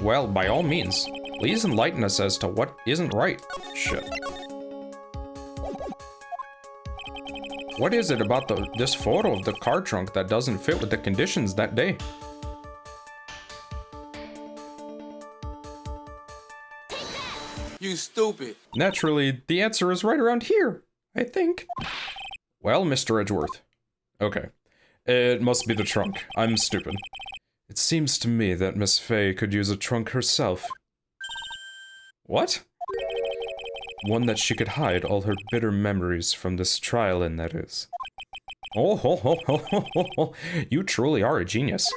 Well, by all means, please enlighten us as to what isn't right. Shit. What is it about this photo of the car trunk that doesn't fit with the conditions that day? You you stupid. Naturally, the answer is right around here, I think. Well, Mr. Edgeworth. Okay. It must be the trunk. I'm stupid. It seems to me that Miss Fey could use a trunk herself. What? One that she could hide all her bitter memories from this trial in, that is. Oh, ho, ho, ho, ho, ho, ho. You truly are a genius.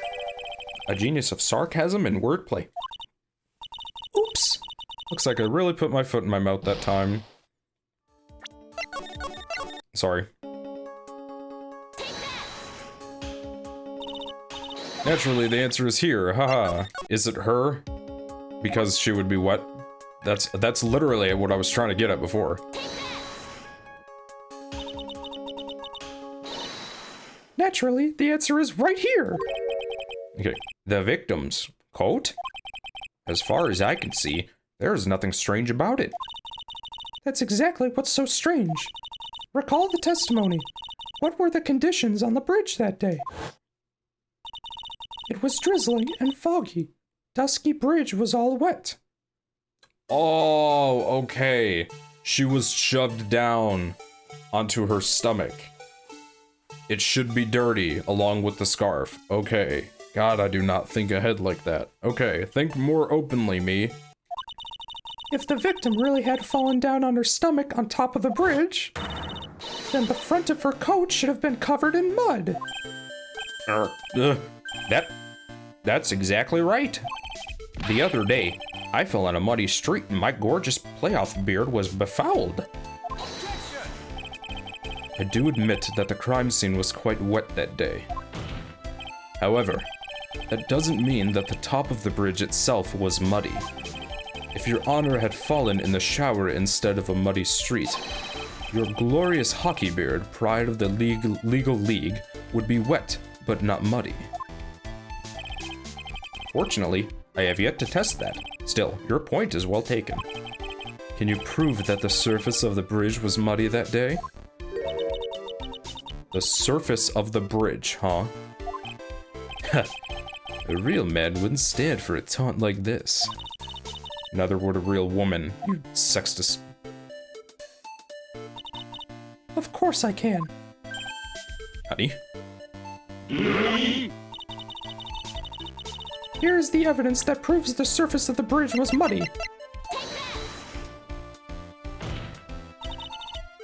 A genius of sarcasm and wordplay. Oops. Looks like I really put my foot in my mouth that time. Sorry. Naturally, the answer is here. Haha. Is it her? Because she would be wet? That's literally what I was trying to get at before. Naturally, the answer is right here. Okay. The victim's coat? As far as I can see, there is nothing strange about it. That's exactly what's so strange. Recall the testimony. What were the conditions on the bridge that day? It was drizzling and foggy. Dusky bridge was all wet. Oh, okay. She was shoved down onto her stomach. It should be dirty, along with the scarf. Okay. God, I do not think ahead like that. Okay, think more openly, me. If the victim really had fallen down on her stomach on top of the bridge, then the front of her coat should have been covered in mud. That's exactly right. The other day, I fell on a muddy street and my gorgeous playoff beard was befouled. I do admit that the crime scene was quite wet that day. However, that doesn't mean that the top of the bridge itself was muddy. If your honor had fallen in the shower instead of a muddy street, your glorious hockey beard, pride of the legal league, would be wet, but not muddy. Fortunately, I have yet to test that. Still, your point is well taken. Can you prove that the surface of the bridge was muddy that day? The surface of the bridge, huh? A real man wouldn't stand for a taunt like this. Another word, a real woman, you sexist. Of course I can. Honey? Here is the evidence that proves the surface of the bridge was muddy.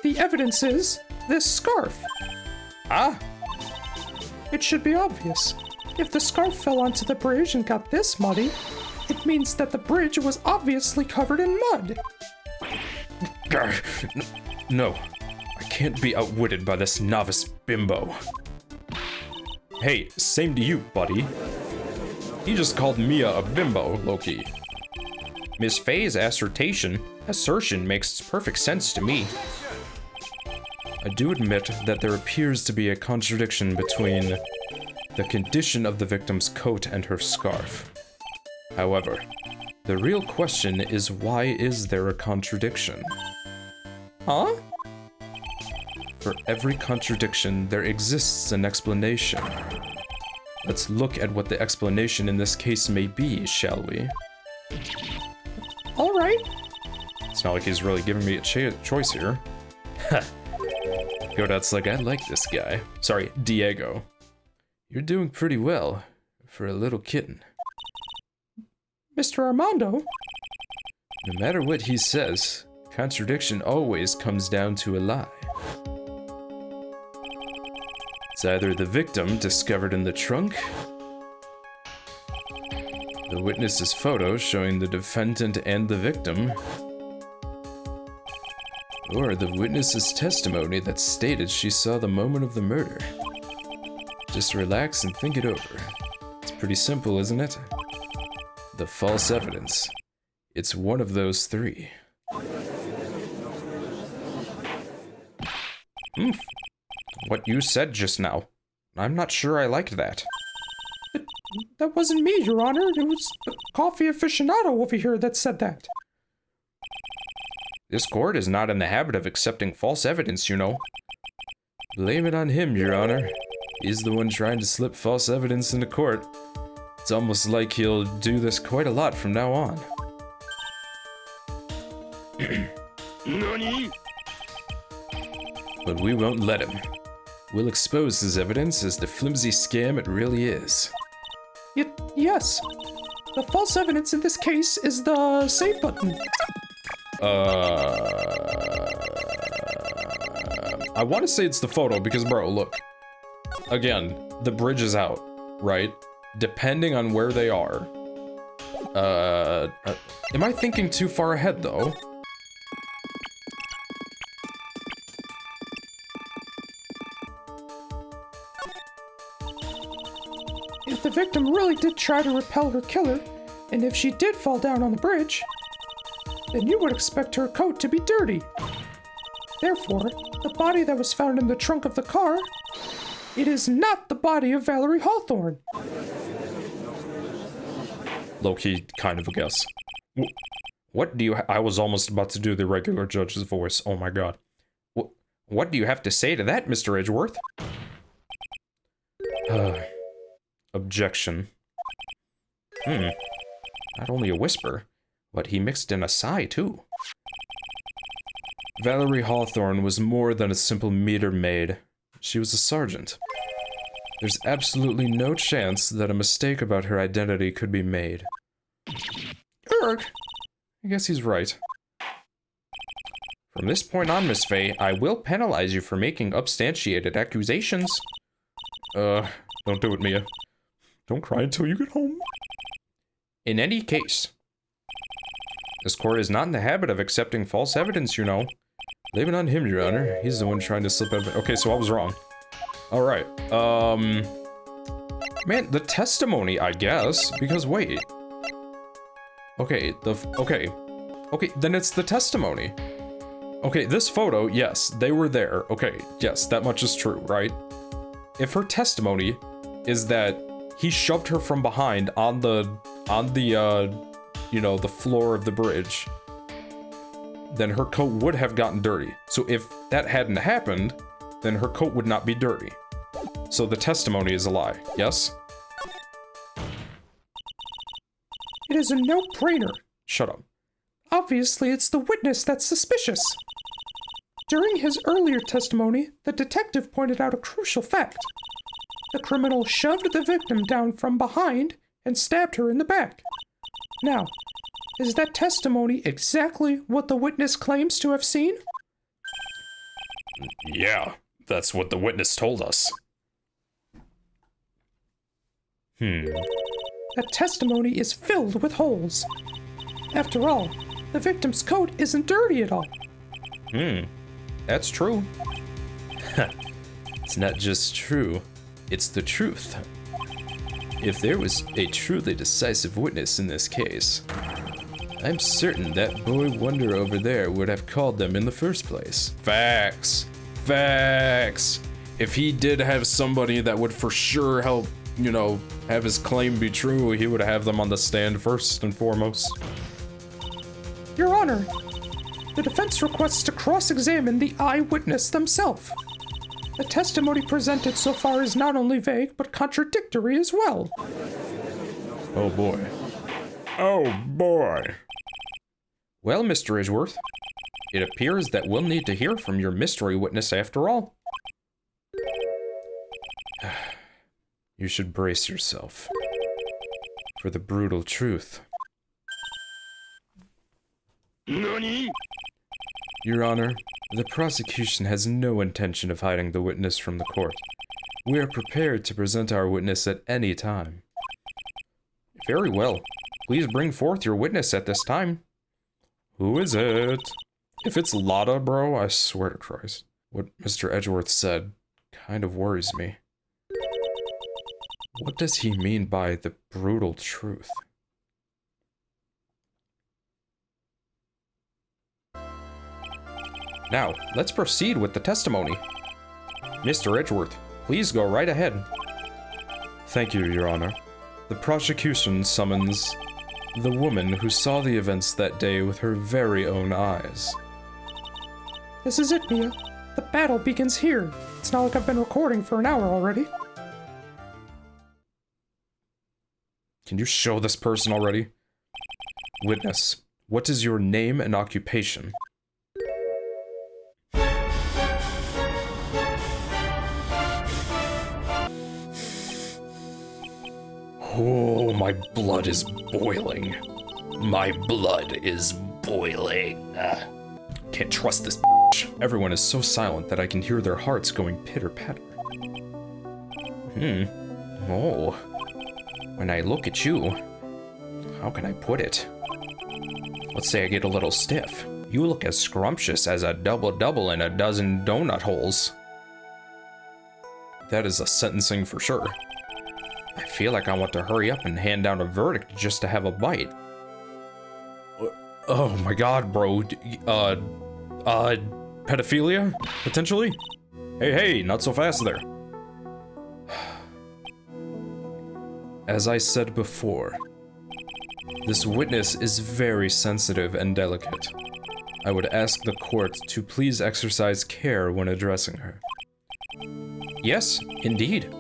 The evidence is this scarf. Ah? It should be obvious. If the scarf fell onto the bridge and got this muddy, it means that the bridge was obviously covered in mud. No, I can't be outwitted by this novice bimbo. Hey, same to you, buddy. He just called Mia a bimbo, Loki. Miss Fey's assertion makes perfect sense to me. I do admit that there appears to be a contradiction between the condition of the victim's coat and her scarf. However, the real question is, why is there a contradiction? Huh? For every contradiction, there exists an explanation. Let's look at what the explanation in this case may be, shall we? All right. It's not like he's really giving me a choice here. Ha! Godot's like, I like this guy. Sorry, Diego. You're doing pretty well for a little kitten. Mr. Armando? No matter what he says, contradiction always comes down to a lie. It's either the victim discovered in the trunk, the witness's photo showing the defendant and the victim, or the witness's testimony that stated she saw the moment of the murder. Just relax and think it over. It's pretty simple, isn't it? The false evidence. It's one of those three. What you said just now. I'm not sure I liked that. That wasn't me, Your Honor. It was the coffee aficionado over here that said that. This court is not in the habit of accepting false evidence, you know. Blame it on him, Your Honor. He's the one trying to slip false evidence into court. It's almost like he'll do this quite a lot from now on. but we won't let him. We'll expose his evidence as the flimsy scam it really is. Yes. The false evidence in this case is the save button. I want to say it's the photo because, bro, look. Again, the bridge is out, right? Depending on where they are. Am I thinking too far ahead, though? If the victim really did try to repel her killer, and if she did fall down on the bridge, then you would expect her coat to be dirty. Therefore, the body that was found in the trunk of the car, it is not the body of Valerie Hawthorne. Low-key, kind of a guess. What do you I was almost about to do the regular judge's voice. Oh my god. What do you have to say to that, Mr. Edgeworth? Objection. Not only a whisper, but he mixed in a sigh, too. Valerie Hawthorne was more than a simple meter maid. She was a sergeant. There's absolutely no chance that a mistake about her identity could be made. Erg! I guess he's right. From this point on, Miss Faye, I will penalize you for making substantiated accusations. Don't do it, Mia. Don't cry until you get home. In any case, this court is not in the habit of accepting false evidence, you know. Blame it on him, Your Honor. He's the one trying to slip evidence. Okay, so I was wrong. Alright, man, the testimony, I guess, because wait. Okay, okay, then it's the testimony. Okay, this photo, yes, they were there. Okay, yes, that much is true, right? If her testimony is that he shoved her from behind on the you know, the floor of the bridge, then her coat would have gotten dirty. So if that hadn't happened, then her coat would not be dirty. So the testimony is a lie, yes? It is a no-brainer. Shut up. Obviously, it's the witness that's suspicious. During his earlier testimony, the detective pointed out a crucial fact. The criminal shoved the victim down from behind and stabbed her in the back. Now, is that testimony exactly what the witness claims to have seen? Yeah, that's what the witness told us. That testimony is filled with holes. After all, the victim's coat isn't dirty at all. That's true. It's not just true, it's the truth. If there was a truly decisive witness in this case, I'm certain that boy wonder over there would have called them in the first place. Facts. Facts. If he did have somebody that would for sure help, you know, have his claim be true, he would have them on the stand first and foremost. Your Honor, the defense requests to cross-examine the eyewitness themselves. The testimony presented so far is not only vague, but contradictory as well. Oh boy. Oh boy. Well, Mr. Edgeworth, it appears that we'll need to hear from your mystery witness after all. You should brace yourself for the brutal truth. NANI? Your Honor, the prosecution has no intention of hiding the witness from the court. We are prepared to present our witness at any time. Very well. Please bring forth your witness at this time. Who is it? If it's Lotta, bro, I swear to Christ. What Mr. Edgeworth said kind of worries me. What does he mean by the brutal truth? Now, let's proceed with the testimony. Mr. Edgeworth, please go right ahead. Thank you, Your Honor. The prosecution summons the woman who saw the events that day with her very own eyes. This is it, Mia. The battle begins here. It's not like I've been recording for an hour already. Can you show this person already? Witness, what is your name and occupation? Oh, my blood is boiling. My blood is boiling. Can't trust this bitch. Everyone is so silent that I can hear their hearts going pitter-patter. Oh. When I look at you, how can I put it? Let's say I get a little stiff. You look as scrumptious as a double-double in a dozen donut holes. That is a sentencing for sure. I feel like I want to hurry up and hand down a verdict just to have a bite. Oh my god, bro. Pedophilia? Potentially? Hey, not so fast there. As I said before, this witness is very sensitive and delicate. I would ask the court to please exercise care when addressing her. Yes, indeed.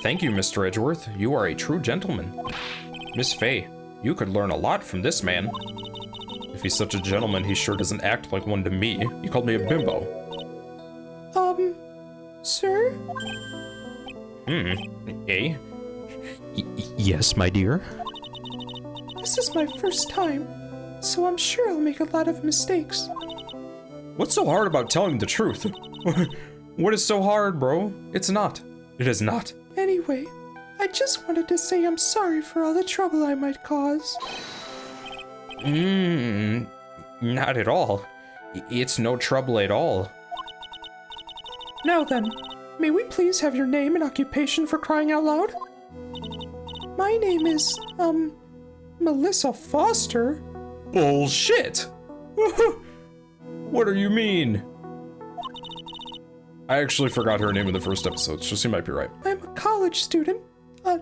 Thank you, Mr. Edgeworth. You are a true gentleman. Miss Faye, you could learn a lot from this man. If he's such a gentleman, he sure doesn't act like one to me. He called me a bimbo. Sir? Eh? Yes, my dear? This is my first time, so I'm sure I'll make a lot of mistakes. What's so hard about telling the truth? What is so hard, bro? It's not. It is not. Anyway, I just wanted to say I'm sorry for all the trouble I might cause. Not at all. It's no trouble at all. Now then, may we please have your name and occupation for crying out loud? My name is, Melissa Foster. Bullshit! What do you mean? I actually forgot her name in the first episode, so she might be right. I'm a college student, a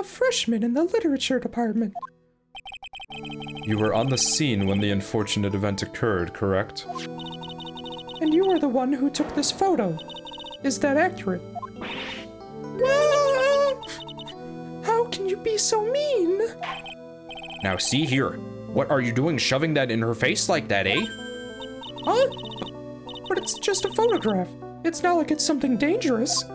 freshman in the literature department. You were on the scene when the unfortunate event occurred, correct? And you were the one who took this photo. Is that accurate? How can you be so mean? Now see here. What are you doing shoving that in her face like that, eh? Huh? But it's just a photograph. It's not like it's something dangerous.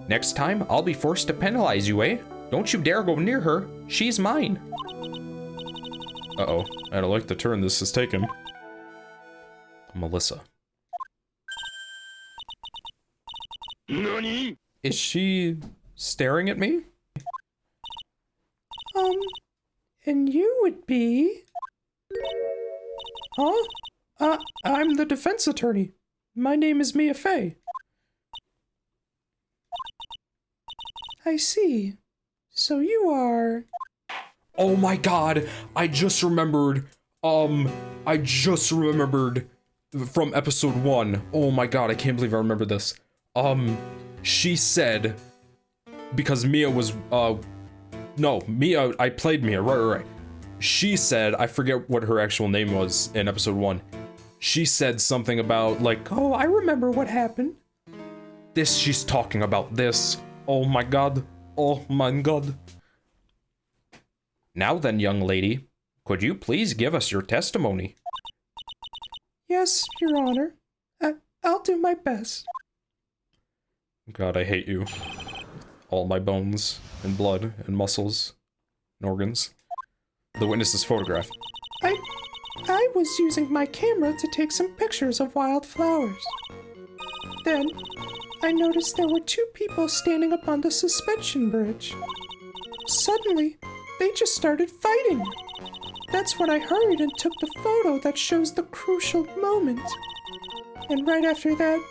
Next time, I'll be forced to penalize you, eh? Don't you dare go near her. She's mine. Uh-oh. I don't like the turn this has taken. Melissa. Nani? Is she staring at me? And you would be... Huh? I'm the defense attorney. My name is Mia Fey. I see. So you are... Oh my god, I just remembered from episode 1. Oh my god, I can't believe I remember this. She said, because Mia was, Mia, I played Mia, right. She said, I forget what her actual name was in episode 1. She said something about, like, Oh, I remember what happened. this, she's talking about this. Oh my god. Oh my god. Now then, young lady, could you please give us your testimony? Yes, Your Honor. I'll do my best. God, I hate you. All my bones, and blood, and muscles, and organs. The witness's photograph. I was using my camera to take some pictures of wildflowers. Then, I noticed there were two people standing up on the suspension bridge. Suddenly, they just started fighting. That's when I hurried and took the photo that shows the crucial moment. And right after that,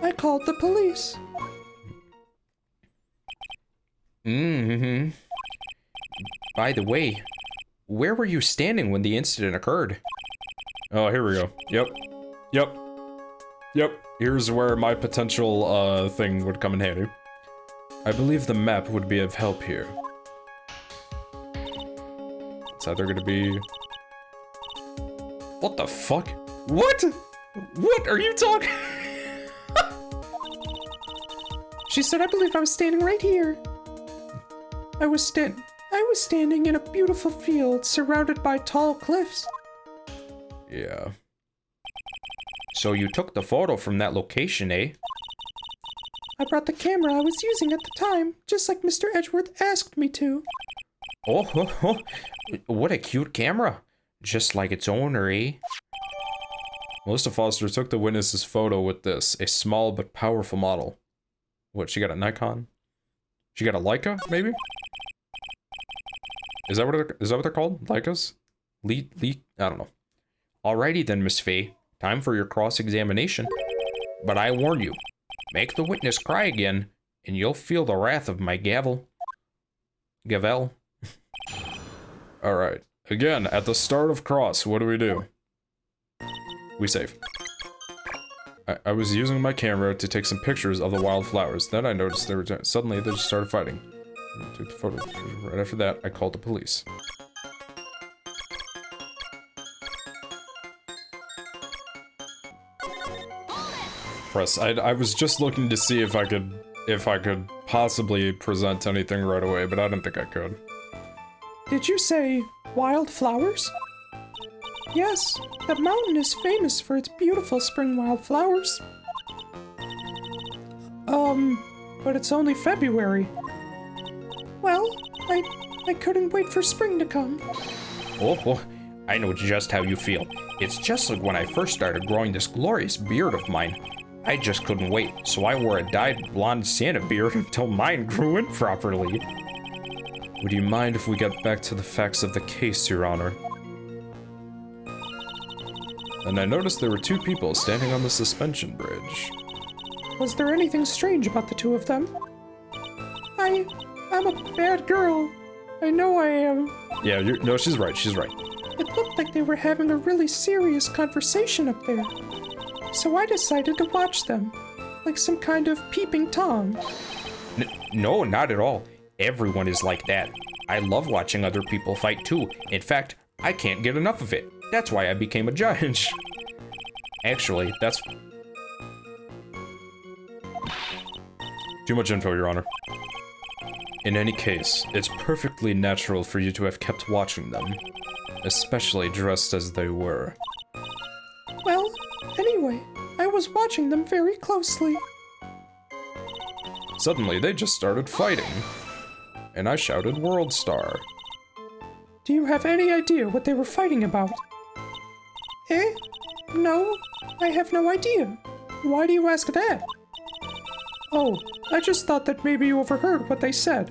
I called the police. By the way, where were you standing when the incident occurred? Oh, here we go. Yep. Here's where my potential, thing would come in handy. I believe the map would be of help here. It's either gonna be... What the fuck? What? What are you talking? She said I believe I was standing right here. I was standing in a beautiful field surrounded by tall cliffs. Yeah. So you took the photo from that location, eh? I brought the camera I was using at the time, just like Mr. Edgeworth asked me to. Oh, what a cute camera. Just like its owner, eh? Melissa Foster took the witness's photo with this, a small but powerful model. What, she got a Nikon? She got a Leica, maybe? Is that what they're called? Leicas? I don't know. Alrighty then, Miss Faye. Time for your cross-examination. But I warn you, make the witness cry again, and you'll feel the wrath of my gavel. Gavel. Alright. Again, at the start of cross, what do? We save. I was using my camera to take some pictures of the wildflowers. Then I noticed they were suddenly they just started fighting. I took the photo. Right after that, I called the police. Press. I was just looking to see if I could possibly present anything right away, but I didn't think I could. Did you say wildflowers? Yes, that mountain is famous for its beautiful spring wildflowers. But it's only February. Well, I couldn't wait for spring to come. Oh, I know just how you feel. It's just like when I first started growing this glorious beard of mine. I just couldn't wait, so I wore a dyed blonde Santa beard until mine grew in properly. Would you mind if we get back to the facts of the case, Your Honor? And I noticed there were two people standing on the suspension bridge. Was there anything strange about the two of them? I'm a bad girl. I know I am. Yeah, no, she's right. It looked like they were having a really serious conversation up there. So I decided to watch them, like some kind of peeping Tom. No, not at all. Everyone is like that. I love watching other people fight too. In fact, I can't get enough of it. That's why I became a judge. Actually, that's... Too much info, Your Honor. In any case, it's perfectly natural for you to have kept watching them. Especially dressed as they were. Well, anyway, I was watching them very closely. Suddenly, they just started fighting. And I shouted World Star. Do you have any idea what they were fighting about? Eh? No, I have no idea. Why do you ask that? Oh, I just thought that maybe you overheard what they said.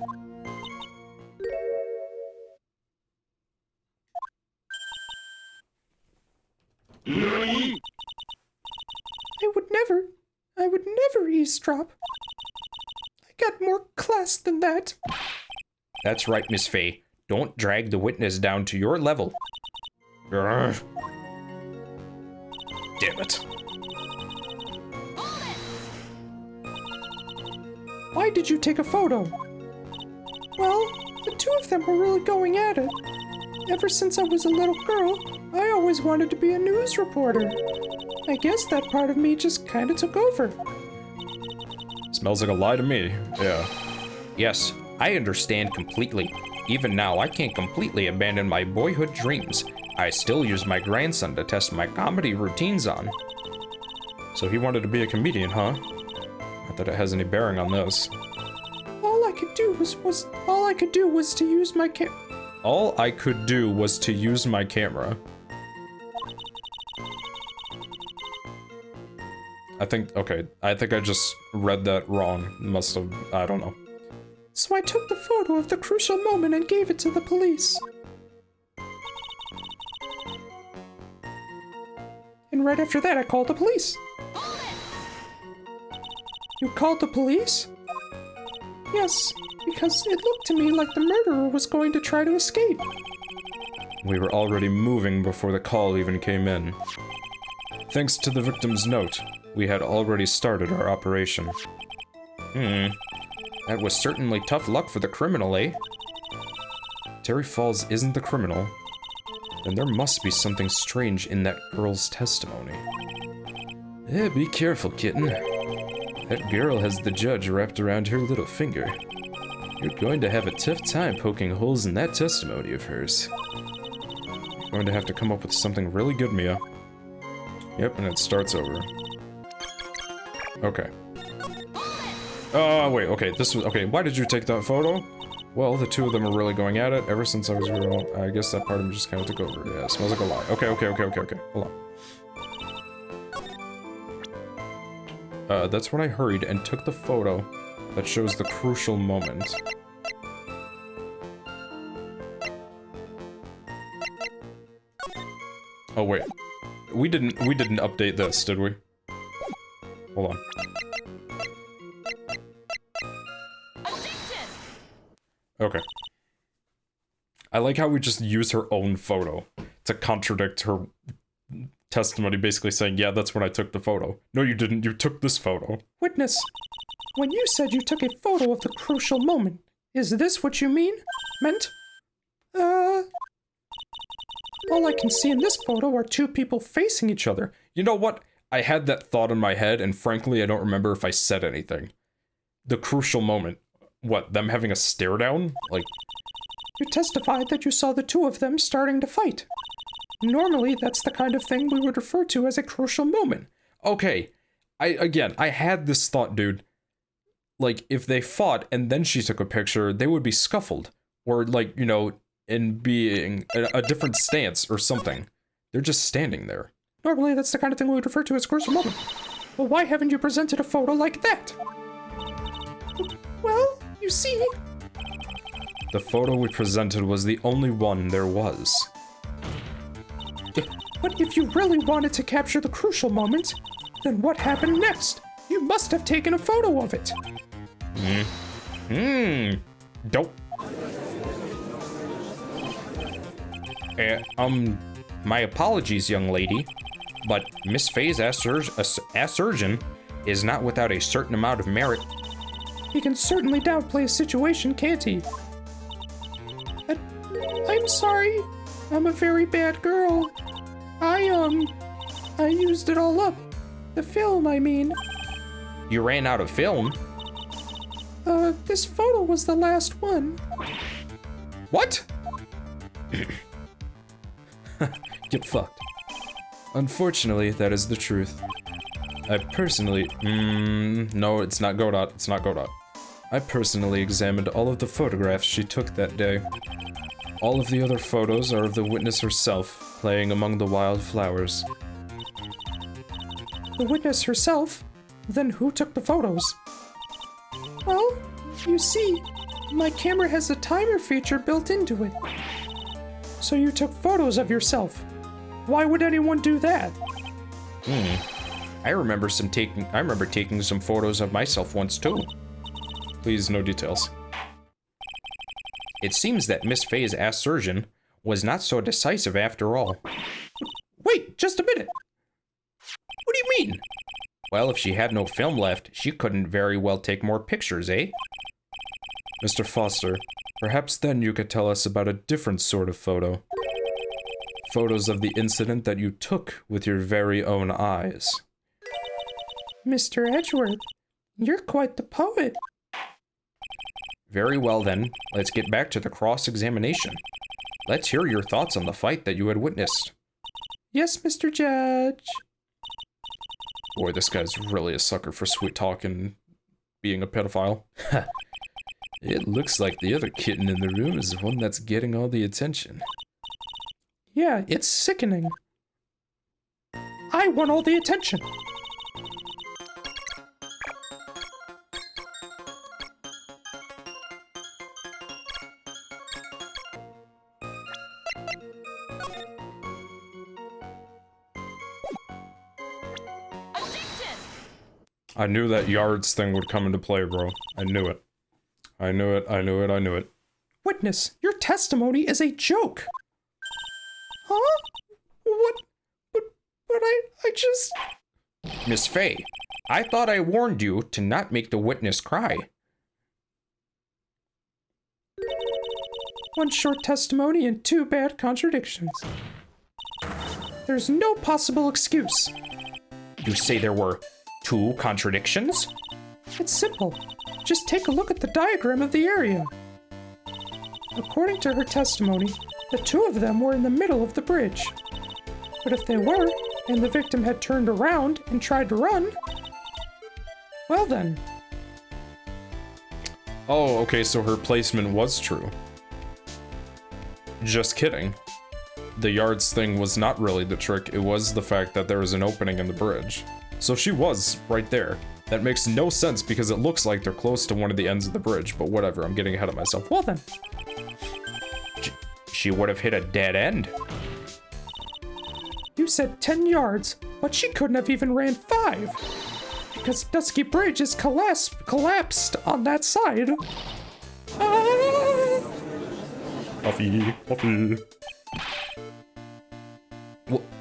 I would never eavesdrop. I got more class than that. That's right, Miss Faye. Don't drag the witness down to your level. Damn it. Why did you take a photo? Well, the two of them were really going at it. Ever since I was a little girl, I always wanted to be a news reporter. I guess that part of me just kinda took over. Smells like a lie to me, yeah. Yes, I understand completely. Even now, I can't completely abandon my boyhood dreams. I still use my grandson to test my comedy routines on. So he wanted to be a comedian, huh? Not that it has any bearing on this. All I could do was to use my All I could do was to use my camera. I think I just read that wrong. Must have, I don't know. So I took the photo of the crucial moment and gave it to the police. And right after that, I called the police. You called the police? Yes, because it looked to me like the murderer was going to try to escape. We were already moving before the call even came in. Thanks to the victim's note, we had already started our operation. That was certainly tough luck for the criminal, eh? Terry Falls isn't the criminal. Then there must be something strange in that girl's testimony. Yeah, be careful, kitten. That girl has the judge wrapped around her little finger. You're going to have a tough time poking holes in that testimony of hers. You're going to have to come up with something really good, Mia. Yep, and it starts over. Okay. Wait, okay, this was, okay, why did you take that photo? Well, the two of them are really going at it ever since I was real. I guess that part of me just kind of took over. Yeah, it smells like a lie. Okay, hold on. That's when I hurried and took the photo that shows the crucial moment. Oh, wait. We didn't update this, did we? Hold on. Okay. I like how we just use her own photo to contradict her testimony, basically saying, yeah, that's when I took the photo. No, you didn't. You took this photo. Witness, when you said you took a photo of the crucial moment, is this what you meant? All I can see in this photo are two people facing each other. You know what? I had that thought in my head, and frankly, I don't remember if I said anything. The crucial moment. What, them having a stare down? Like... You testified that you saw the two of them starting to fight. Normally, that's the kind of thing we would refer to as a crucial moment. Okay. I had this thought, dude. Like, if they fought and then she took a picture, they would be scuffled. Or, like, you know, in being a different stance or something. They're just standing there. Normally, that's the kind of thing we would refer to as a crucial moment. Well, why haven't you presented a photo like that? Well, you see... The photo we presented was the only one there was. But if you really wanted to capture the crucial moment, then what happened next? You must have taken a photo of it. Dope. My apologies, young lady, but Miss Faye's assertion is not without a certain amount of merit. He can certainly downplay a situation, can't he? I'm sorry. I'm a very bad girl. I used it all up. The film, I mean. You ran out of film? This photo was the last one. What? Get fucked. Unfortunately, that is the truth. I personally... no, it's not Godot. It's not Godot. I personally examined all of the photographs she took that day. All of the other photos are of the witness herself, playing among the wildflowers. The witness herself? Then who took the photos? Well, you see, my camera has a timer feature built into it. So you took photos of yourself. Why would anyone do that? I remember taking some photos of myself once too. Please, no details. It seems that Miss Faye's assertion was not so decisive after all. Wait, just a minute. What do you mean? Well, if she had no film left, she couldn't very well take more pictures, eh? Mr. Foster, perhaps then you could tell us about a different sort of photo. Photos of the incident that you took with your very own eyes. Mr. Edgeworth, you're quite the poet. Very well then, let's get back to the cross-examination. Let's hear your thoughts on the fight that you had witnessed. Yes, Mr. Judge. Boy, this guy's really a sucker for sweet talk and being a pedophile. It looks like the other kitten in the room is the one that's getting all the attention. Yeah, it's sickening. I want all the attention. I knew that yards thing would come into play, bro. I knew it. I knew it, I knew it, I knew it. Witness, your testimony is a joke. Huh? What? But I just... Miss Faye, I thought I warned you to not make the witness cry. One short testimony and two bad contradictions. There's no possible excuse. You say there were 2 contradictions? It's simple. Just take a look at the diagram of the area. According to her testimony, the two of them were in the middle of the bridge. But if they were, and the victim had turned around and tried to run, well then, Oh, okay, so her placement was true. Just kidding. The yards thing was not really the trick, it was the fact that there was an opening in the bridge. So she was right there. That makes no sense because it looks like they're close to one of the ends of the bridge, but whatever, I'm getting ahead of myself. Well then. She would have hit a dead end. You said 10 yards, but she couldn't have even ran 5. Because Dusky Bridge is collapsed on that side. Ah! Puffy, puffy.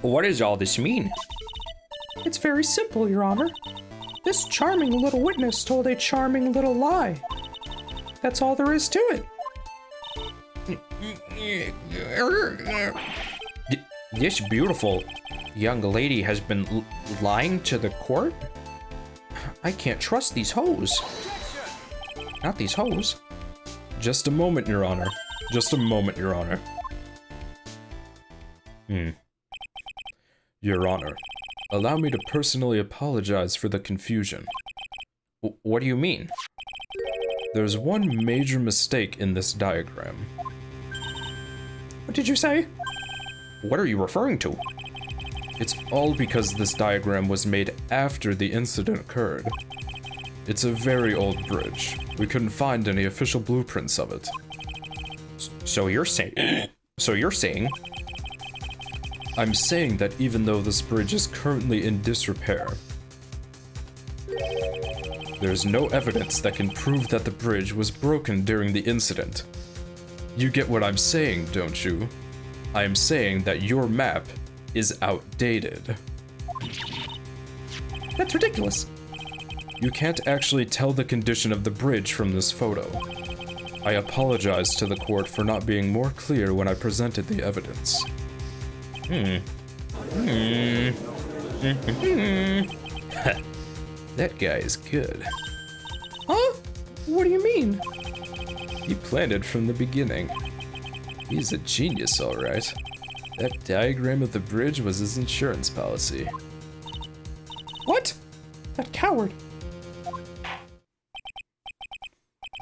What does all this mean? It's very simple, Your Honor. This charming little witness told a charming little lie. That's all there is to it. This beautiful young lady has been lying to the court? I can't trust these hoes. Not these hoes. Just a moment, Your Honor. Just a moment, Your Honor. Your Honor, allow me to personally apologize for the confusion. What do you mean? There's one major mistake in this diagram. What did you say? What are you referring to? It's all because this diagram was made after the incident occurred. It's a very old bridge. We couldn't find any official blueprints of it. So you're saying... I'm saying that even though this bridge is currently in disrepair, there's no evidence that can prove that the bridge was broken during the incident. You get what I'm saying, don't you? I am saying that your map is outdated. That's ridiculous. You can't actually tell the condition of the bridge from this photo. I apologize to the court for not being more clear when I presented the evidence. That guy is good. Huh? What do you mean? He planned it from the beginning. He's a genius, all right. That diagram of the bridge was his insurance policy. What? That coward.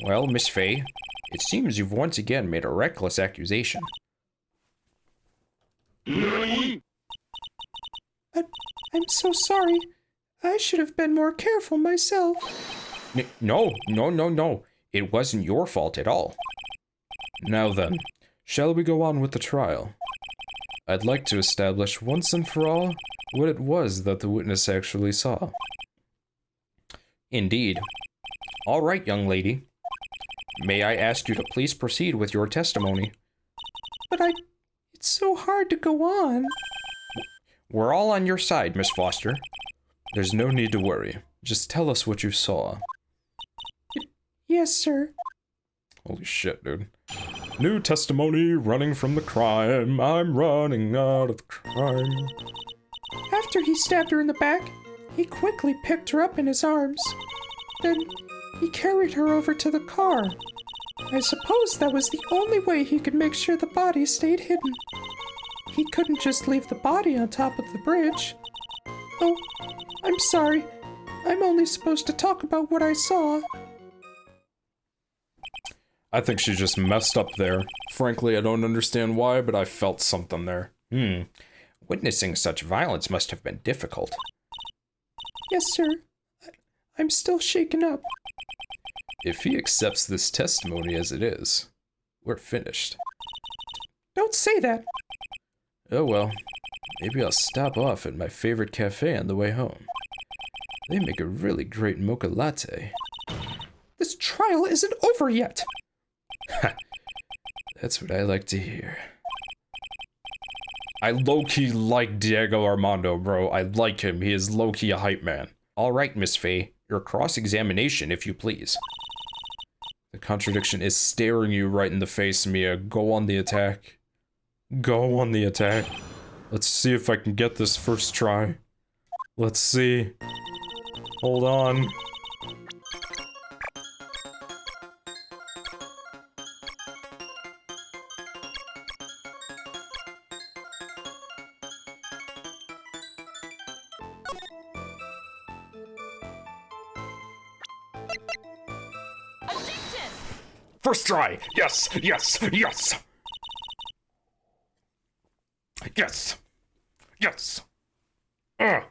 Well, Miss Faye, it seems you've once again made a reckless accusation. I'm so sorry. I should have been more careful myself. No. It wasn't your fault at all. Now then, shall we go on with the trial? I'd like to establish once and for all what it was that the witness actually saw. Indeed. All right, young lady. May I ask you to please proceed with your testimony? But it's so hard to go on. We're all on your side, Miss Foster. There's no need to worry. Just tell us what you saw. Yes, sir. Holy shit, dude. New testimony, running from the crime. I'm running out of the crime. After he stabbed her in the back, he quickly picked her up in his arms. Then he carried her over to the car. I suppose that was the only way he could make sure the body stayed hidden. He couldn't just leave the body on top of the bridge. Oh, I'm sorry. I'm only supposed to talk about what I saw. I think she just messed up there. Frankly, I don't understand why, but I felt something there. Witnessing such violence must have been difficult. Yes, sir. I'm still shaken up. If he accepts this testimony as it is, we're finished. Don't say that. Oh well, maybe I'll stop off at my favorite cafe on the way home. They make a really great mocha latte. This trial isn't over yet. That's what I like to hear. I low-key like Diego Armando, bro. I like him. He is low-key a hype man. All right, Miss Faye. Your cross-examination, if you please. The contradiction is staring you right in the face, Mia. Go on the attack. Go on the attack. Let's see if I can get this first try. Let's see. Hold on. First try! Yes! Yes! Yes! Yes! Yes! A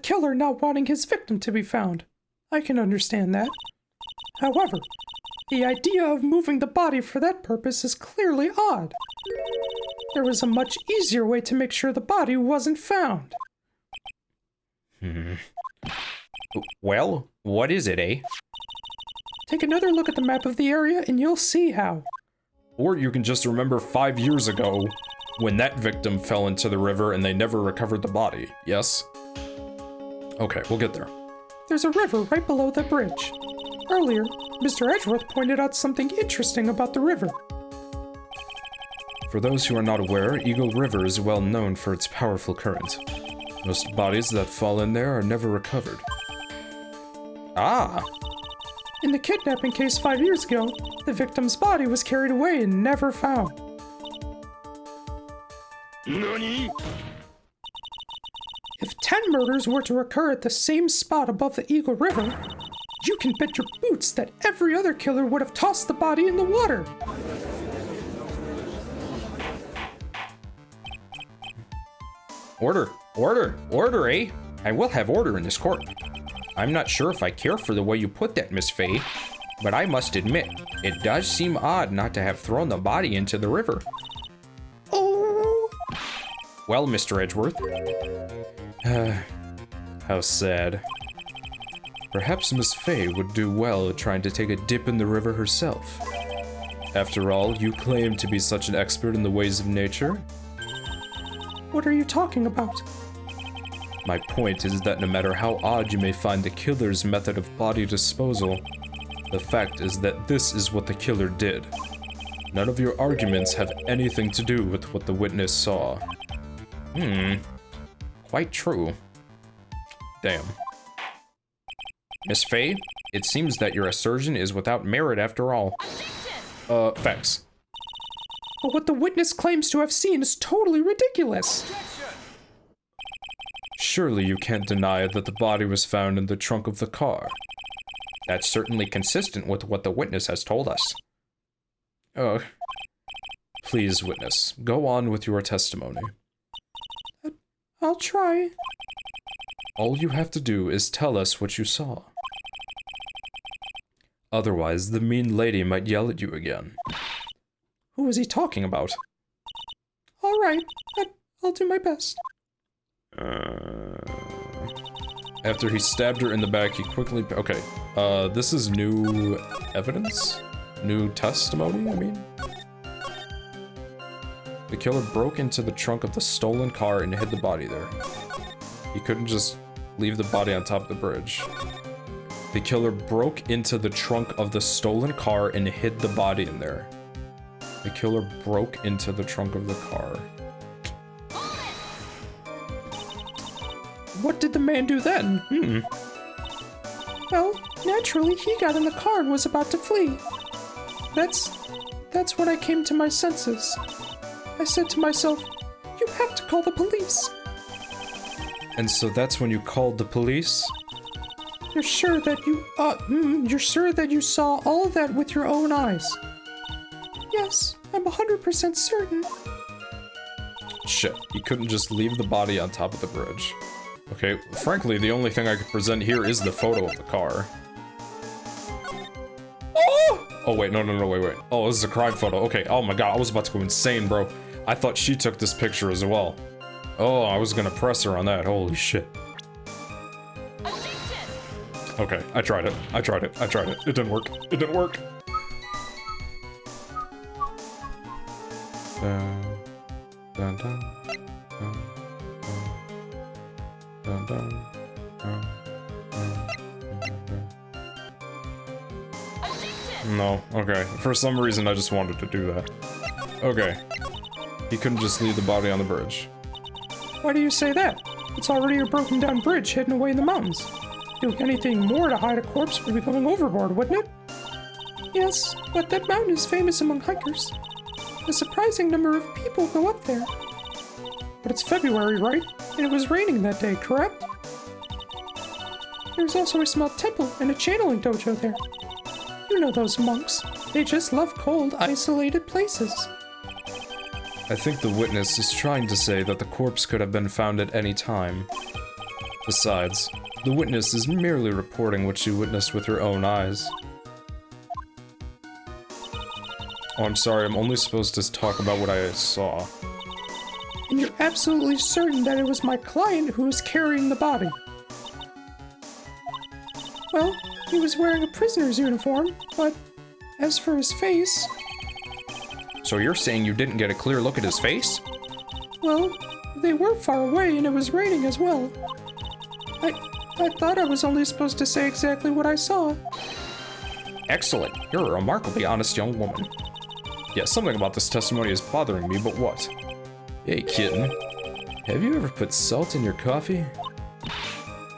killer not wanting his victim to be found. I can understand that. However, the idea of moving the body for that purpose is clearly odd. There was a much easier way to make sure the body wasn't found. Well, what is it, eh? Take another look at the map of the area and you'll see how. Or you can just remember 5 years ago when that victim fell into the river and they never recovered the body, yes? Okay, we'll get there. There's a river right below the bridge. Earlier, Mr. Edgeworth pointed out something interesting about the river. For those who are not aware, Eagle River is well known for its powerful current. Most bodies that fall in there are never recovered. Ah! In the kidnapping case 5 years ago, the victim's body was carried away and never found. NANI?! If 10 murders were to occur at the same spot above the Eagle River, you can bet your boots that every other killer would have tossed the body in the water. Order, order, order, eh? I will have order in this court. I'm not sure if I care for the way you put that, Miss Faye, but I must admit, it does seem odd not to have thrown the body into the river. Oh! Well, Mr. Edgeworth. How sad. Perhaps Miss Faye would do well trying to take a dip in the river herself. After all, you claim to be such an expert in the ways of nature. What are you talking about? My point is that no matter how odd you may find the killer's method of body disposal, the fact is that this is what the killer did. None of your arguments have anything to do with what the witness saw. Quite true. Damn. Miss Faye, it seems that your assertion is without merit after all. Facts. But what the witness claims to have seen is totally ridiculous. Surely you can't deny that the body was found in the trunk of the car. That's certainly consistent with what the witness has told us. Please, witness, go on with your testimony. I'll try. All you have to do is tell us what you saw. Otherwise, the mean lady might yell at you again. Who is he talking about? All right, I'll do my best. After he stabbed her in the back, he quickly... Okay, this is new evidence? New testimony, I mean? The killer broke into the trunk of the stolen car and hid the body there. He couldn't just leave the body on top of the bridge. The killer broke into the trunk of the stolen car and hid the body in there. The killer broke into the trunk of the car. What did the man do then? Well, naturally, he got in the car and was about to flee. That's when I came to my senses. I said to myself, you have to call the police. And so that's when you called the police? You're sure that you saw all of that with your own eyes? Yes, I'm 100% certain. Shit, he couldn't just leave the body on top of the bridge. Okay, frankly, the only thing I could present here is the photo of the car. Oh, wait, no, wait. Oh, this is a crime photo. Okay, oh my god, I was about to go insane, bro. I thought she took this picture as well. Oh, I was gonna press her on that, holy shit. Okay, I tried it. It didn't work. No, okay. For some reason, I just wanted to do that. Okay. He couldn't just leave the body on the bridge. Why do you say that? It's already a broken down bridge hidden away in the mountains. Doing anything more to hide a corpse would be going overboard, wouldn't it? Yes, but that mountain is famous among hikers. A surprising number of people go up there. But it's February, right? And it was raining that day, correct? There's also a small temple and a channeling dojo there. You know those monks. They just love cold, isolated places. I think the witness is trying to say that the corpse could have been found at any time. Besides, the witness is merely reporting what she witnessed with her own eyes. Oh, I'm sorry, I'm only supposed to talk about what I saw. And you're absolutely certain that it was my client who was carrying the body? Well, he was wearing a prisoner's uniform, but as for his face... So you're saying you didn't get a clear look at his face? Well, they were far away and it was raining as well. I thought I was only supposed to say exactly what I saw. Excellent. You're a remarkably honest young woman. Yeah, something about this testimony is bothering me, but what? Hey, kitten. Have you ever put salt in your coffee?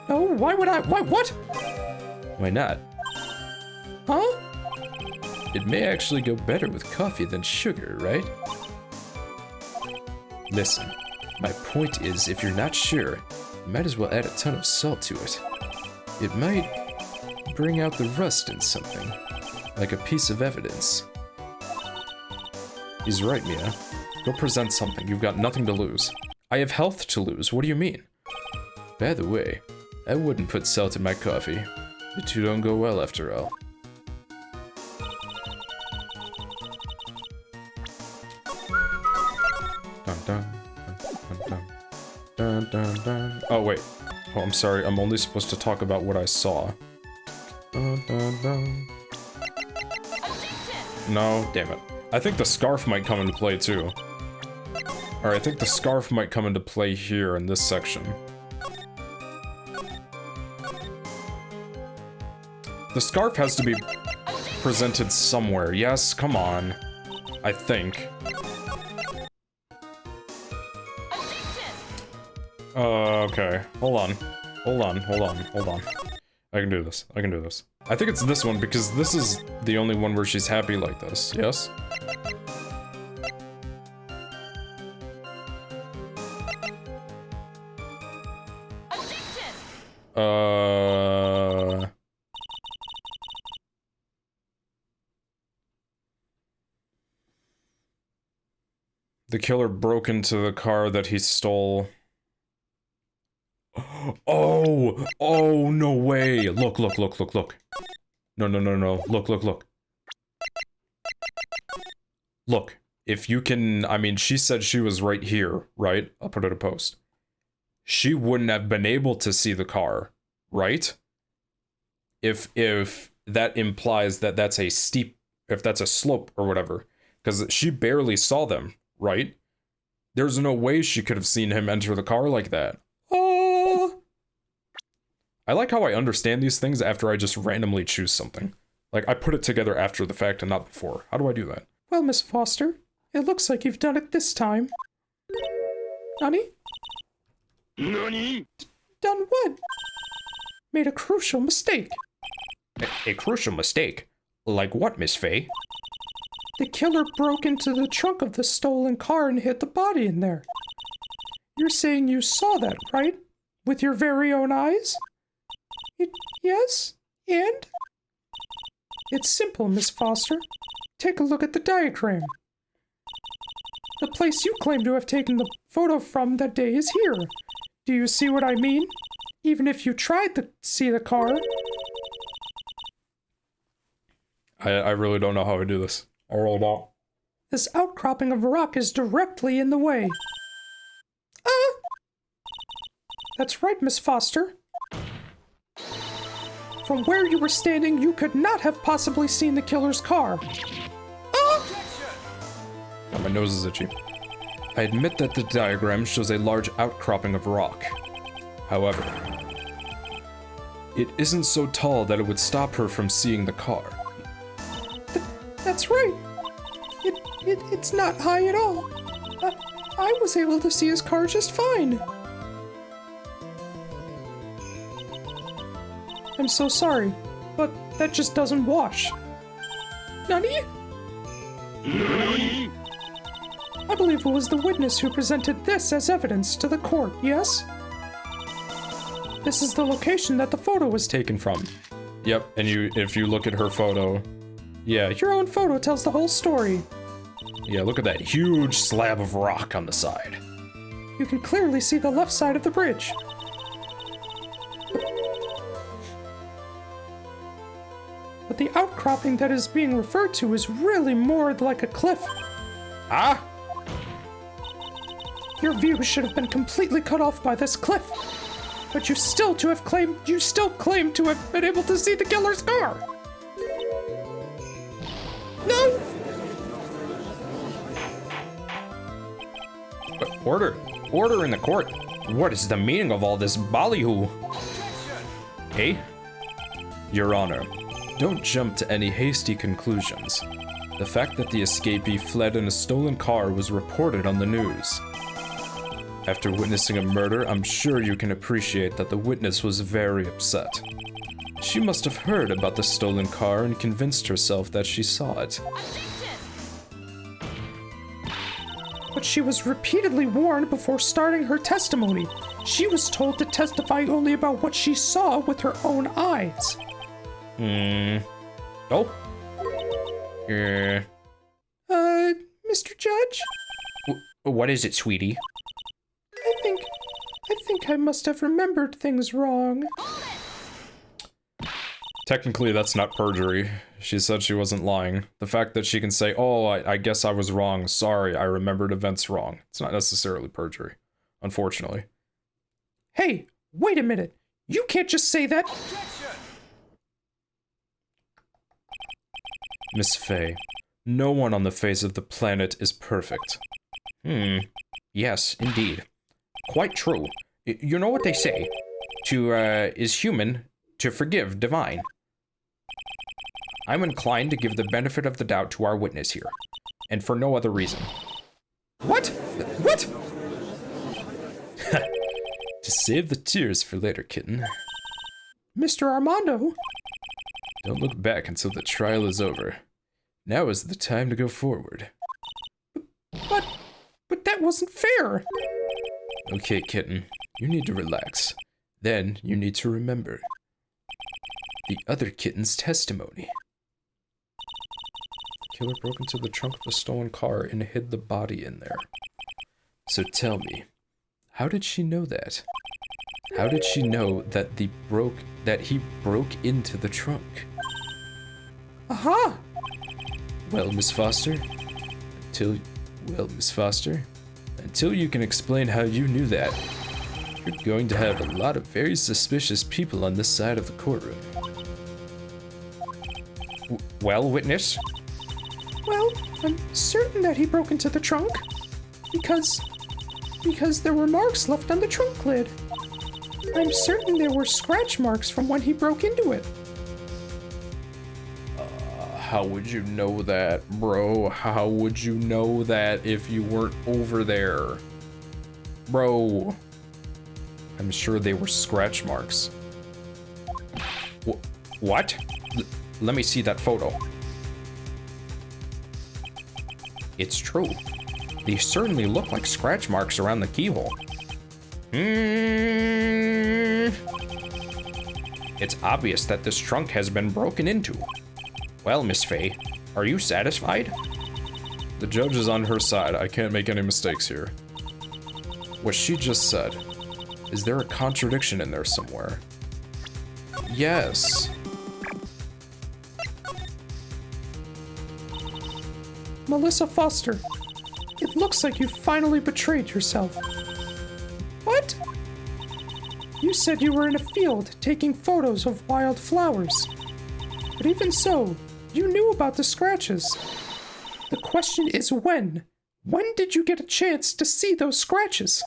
No, why would I? Why, what? Why not? Huh? It may actually go better with coffee than sugar, right? Listen, my point is, if you're not sure, you might as well add a ton of salt to it. It might bring out the rust in something, like a piece of evidence. He's right, Mia. Go present something. You've got nothing to lose. I have health to lose. What do you mean? By the way, I wouldn't put salt in my coffee. The two don't go well after all. Dun, dun, dun, dun, dun, dun, dun. Oh, wait. Oh, I'm sorry. I'm only supposed to talk about what I saw. Dun, dun, dun. No, damn it. I think the scarf might come into play, too. Alright, I think the scarf might come into play here in this section. The scarf has to be presented somewhere. Yes, come on. I think. Okay. Hold on. Hold on, hold on, hold on. I can do this. I can do this. I think it's this one because this is the only one where she's happy like this. Yes? The killer broke into the car that he stole. Oh! Oh, no way! Look, look, look, look, look. No, no, no, no. Look, look, look. Look. If you can... I mean, she said she was right here, right? I'll put it a post. She wouldn't have been able to see the car, right? If that implies that that's a steep... If that's a slope or whatever. Because she barely saw them, right? There's no way she could have seen him enter the car like that. Oh! I like how I understand these things after I just randomly choose something. Like, I put it together after the fact and not before. How do I do that? Well, Miss Foster, it looks like you've done it this time. Nani? Nani? Done what? Made a crucial mistake. A crucial mistake? Like what, Miss Faye? The killer broke into the trunk of the stolen car and hid the body in there. You're saying you saw that, right? With your very own eyes? Yes? And? It's simple, Miss Foster. Take a look at the diagram. The place you claim to have taken the photo from that day is here. Do you see what I mean? Even if you tried to see the car. I really don't know how I do this. I really don't. This outcropping of rock is directly in the way. That's right, Miss Foster. From where you were standing, you could not have possibly seen the killer's car. Oh, my nose is itchy. I admit that the diagram shows a large outcropping of rock. However, it isn't so tall that it would stop her from seeing the car. That's right. It's not high at all. I was able to see his car just fine. I'm so sorry, but that just doesn't wash. Nani? Nani? I believe it was the witness who presented this as evidence to the court, yes? This is the location that the photo was taken from. Yep, and if you look at her photo, Yeah, Your own photo tells the whole story. yeah, look at that huge slab of rock on the side. You can clearly see the left side of the bridge. But the outcropping that is being referred to is really more like a cliff. Ah? Your view should have been completely cut off by this cliff. But you still claim to have been able to see the killer's car. No! Order in the court. What is the meaning of all this ballyhoo? Hey? Your Honor, don't jump to any hasty conclusions. The fact that the escapee fled in a stolen car was reported on the news. After witnessing a murder, I'm sure you can appreciate that the witness was very upset. She must have heard about the stolen car and convinced herself that she saw it. But she was repeatedly warned before starting her testimony. She was told to testify only about what she saw with her own eyes. Oh? Yeah. Mr. Judge? What is it, sweetie? I think I must have remembered things wrong. Technically, that's not perjury. She said she wasn't lying. The fact that she can say, oh, I guess I was wrong. Sorry, I remembered events wrong. It's not necessarily perjury, unfortunately. Hey, wait a minute. You can't just say that. Miss Faye, no one on the face of the planet is perfect. Yes, indeed. Quite true. You know what they say? To, is human, to forgive divine. I'm inclined to give the benefit of the doubt to our witness here, and for no other reason. What? What? To save the tears for later, kitten. Mr. Armando? Don't look back until the trial is over. Now is the time to go forward. But that wasn't fair. Okay, kitten, you need to relax. Then you need to remember the other kitten's testimony. The killer broke into the trunk of the stolen car and hid the body in there. So tell me, how did she know that? How did she know that he broke into the trunk? Aha! Well, Miss Foster, until you can explain how you knew that, you're going to have a lot of very suspicious people on this side of the courtroom. Well, witness? Well, I'm certain that he broke into the trunk. Because there were marks left on the trunk lid. I'm certain there were scratch marks from when he broke into it. How would you know that, bro? How would you know that if you weren't over there? Bro. I'm sure they were scratch marks. What? Let me see that photo. It's true. They certainly look like scratch marks around the keyhole. It's obvious that this trunk has been broken into. Well, Miss Faye, are you satisfied? The judge is on her side. I can't make any mistakes here. What she just said, is there a contradiction in there somewhere? Yes. Melissa Foster, it looks like you finally betrayed yourself. What? You said you were in a field taking photos of wild flowers. But even so, you knew about the scratches. The question is when? When did you get a chance to see those scratches?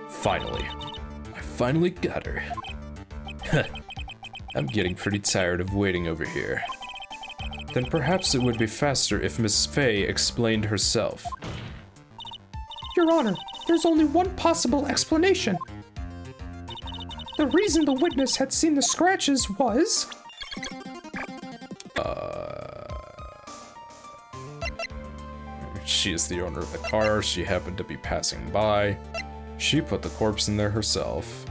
Finally. I finally got her. I'm getting pretty tired of waiting over here. Then perhaps it would be faster if Miss Faye explained herself. Your Honor, there's only one possible explanation. The reason the witness had seen the scratches was... She is the owner of the car. She happened to be passing by. She put the corpse in there herself.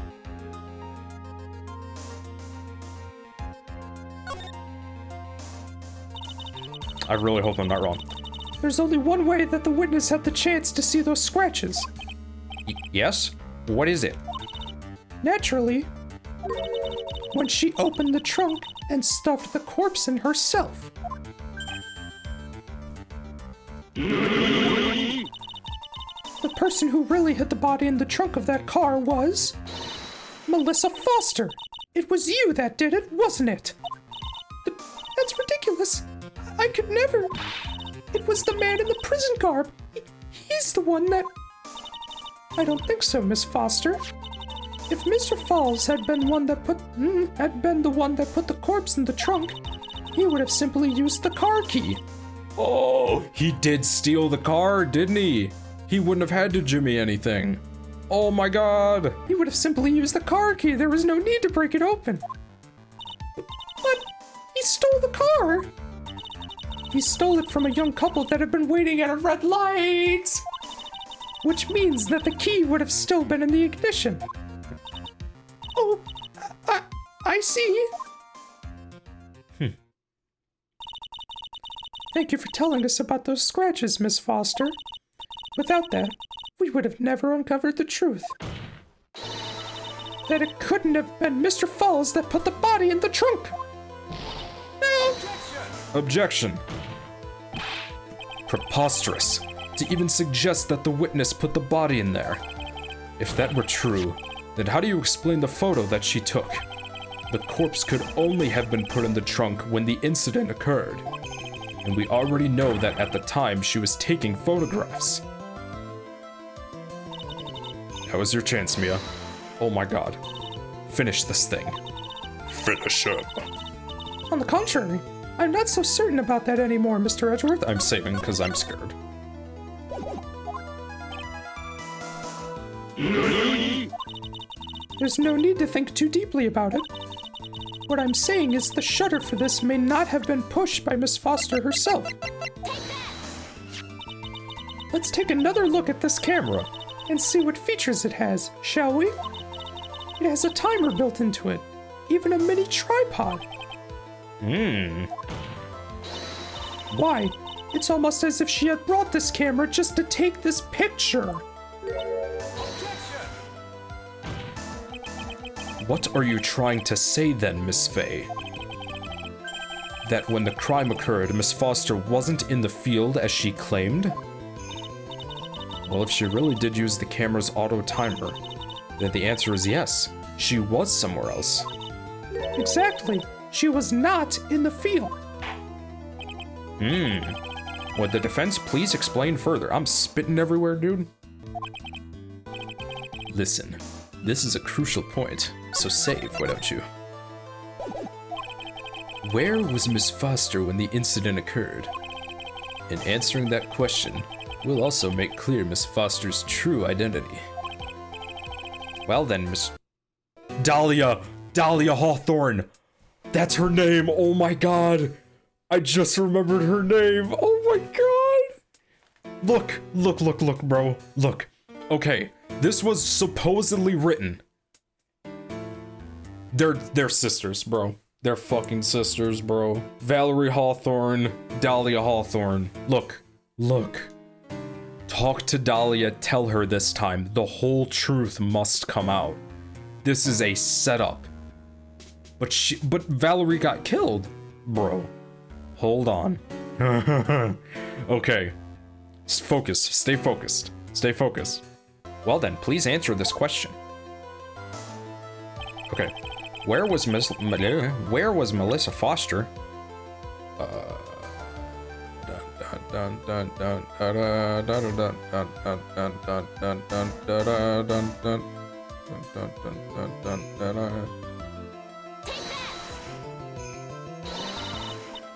I really hope I'm not wrong. There's only one way that the witness had the chance to see those scratches. Yes? What is it? Naturally, when she opened the trunk and stuffed the corpse in herself. The person who really hid the body in the trunk of that car was... Melissa Foster! It was you that did it, wasn't it? That's ridiculous. I could never... It was the man in the prison garb. He's the one that... I don't think so, Miss Foster. If Mr. Falls had been the one that put the corpse in the trunk, he would have simply used the car key. Oh, he did steal the car, didn't he? He wouldn't have had to jimmy anything. Oh my god. He would have simply used the car key. There was no need to break it open. But he stole the car. He stole it from a young couple that had been waiting at a red light. Which means that the key would have still been in the ignition. Oh, I see. Thank you for telling us about those scratches, Miss Foster. Without that, we would have never uncovered the truth. That it couldn't have been Mr. Falls that put the body in the trunk. No. Objection. Preposterous. To even suggest that the witness put the body in there. If that were true, then how do you explain the photo that she took? The corpse could only have been put in the trunk when the incident occurred. And we already know that at the time she was taking photographs. That was your chance, Mia. Oh my god. Finish this thing. Finish him. On the contrary, I'm not so certain about that anymore, Mr. Edgeworth. I'm saving because I'm scared. There's no need to think too deeply about it. What I'm saying is the shutter for this may not have been pushed by Miss Foster herself. Let's take another look at this camera and see what features it has, shall we? It has a timer built into it, even a mini tripod. Why? It's almost as if she had brought this camera just to take this picture. What are you trying to say then, Miss Faye? That when the crime occurred, Miss Foster wasn't in the field as she claimed? Well, if she really did use the camera's auto timer, then the answer is yes. She was somewhere else. Exactly. She was not in the field. Would the defense please explain further? I'm spitting everywhere, dude. Listen, this is a crucial point, so save, why don't you? Where was Miss Foster when the incident occurred? In answering that question, we'll also make clear Miss Foster's true identity. Well then, Miss... Dahlia Hawthorne! That's her name, oh my god! I just remembered her name, oh my god! Look, bro, look. Okay, this was supposedly written. They're sisters, bro. They're fucking sisters, bro. Valerie Hawthorne, Dahlia Hawthorne. Look. Talk to Dahlia, tell her this time. The whole truth must come out. This is a setup. But Valerie got killed, bro. Hold on. Okay. Focus, stay focused. Well then, please answer this question. Okay. Where was Melissa Foster?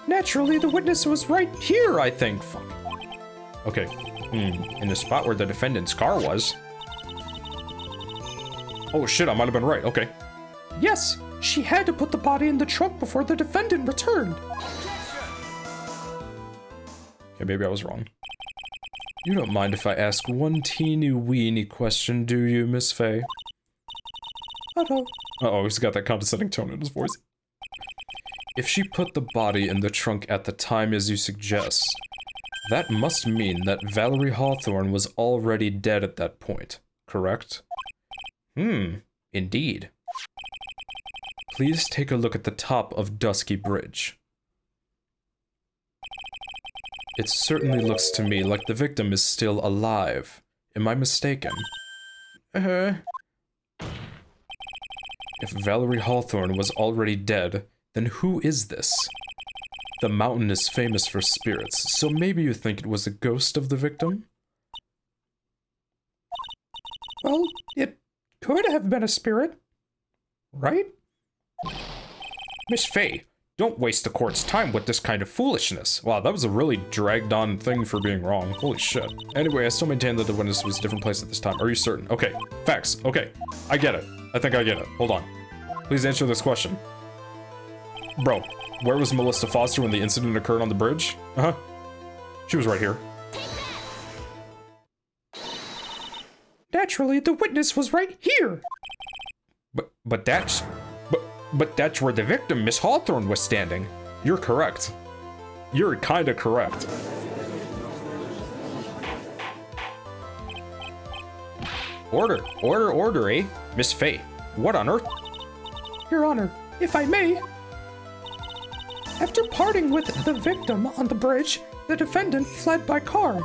Naturally, the witness was right here, I think. Fuck. Okay. In the spot where the defendant's car was. Oh shit, I might have been right. Okay. Yes, she had to put the body in the trunk before the defendant returned. Okay, maybe I was wrong. You don't mind if I ask one teeny weeny question, do you, Miss Faye? Uh-oh. Uh-oh, he's got that condescending tone in his voice. If she put the body in the trunk at the time as you suggest, that must mean that Valerie Hawthorne was already dead at that point, correct? Indeed. Please take a look at the top of Dusky Bridge. It certainly looks to me like the victim is still alive. Am I mistaken? If Valerie Hawthorne was already dead, then who is this? The mountain is famous for spirits, so maybe you think it was a ghost of the victim? Well, it could have been a spirit, right? Miss Faye, don't waste the court's time with this kind of foolishness. Wow, that was a really dragged on thing for being wrong. Holy shit. Anyway, I still maintain that the witness was a different place at this time. Are you certain? Okay, facts. Okay, I get it. I think I get it. Hold on. Please answer this question. Bro, where was Melissa Foster when the incident occurred on the bridge? Uh-huh. She was right here. Naturally, the witness was right here. But that's where the victim, Miss Hawthorne, was standing. You're correct. You're kinda correct. Order, eh? Miss Faye, what on earth? Your Honor, if I may. After parting with the victim on the bridge, the defendant fled by car.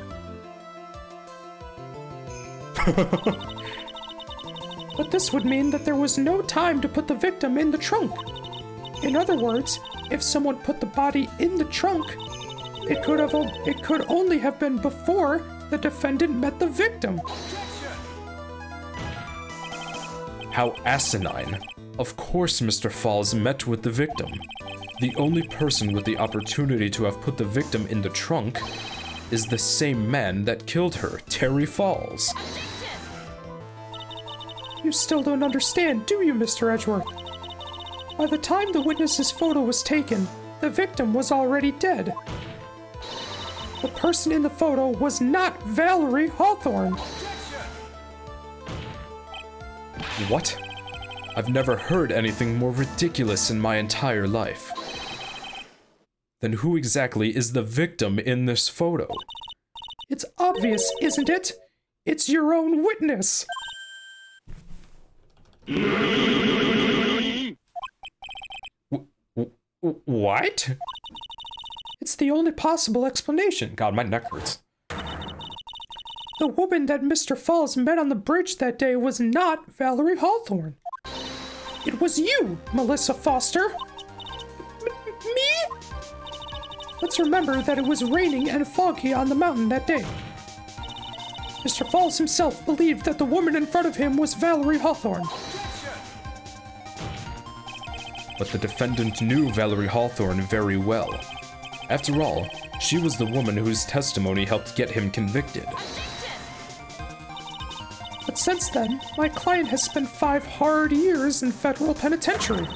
But this would mean that there was no time to put the victim in the trunk. In other words, if someone put the body in the trunk, it could only have been before the defendant met the victim. How asinine. Of course Mr. Falls met with the victim. The only person with the opportunity to have put the victim in the trunk is the same man that killed her, Terry Falls. You still don't understand, do you, Mr. Edgeworth? By the time the witness's photo was taken, the victim was already dead. The person in the photo was not Valerie Hawthorne. What? I've never heard anything more ridiculous in my entire life. Then who exactly is the victim in this photo? It's obvious, isn't it? It's your own witness. What? It's the only possible explanation. God, my neck hurts. The woman that Mr. Falls met on the bridge that day was not Valerie Hawthorne. It was you, Melissa Foster. Me? Let's remember that it was raining and foggy on the mountain that day. Mr. Falls himself believed that the woman in front of him was Valerie Hawthorne. But the defendant knew Valerie Hawthorne very well. After all, she was the woman whose testimony helped get him convicted. But since then, my client has spent 5 hard years in federal penitentiary.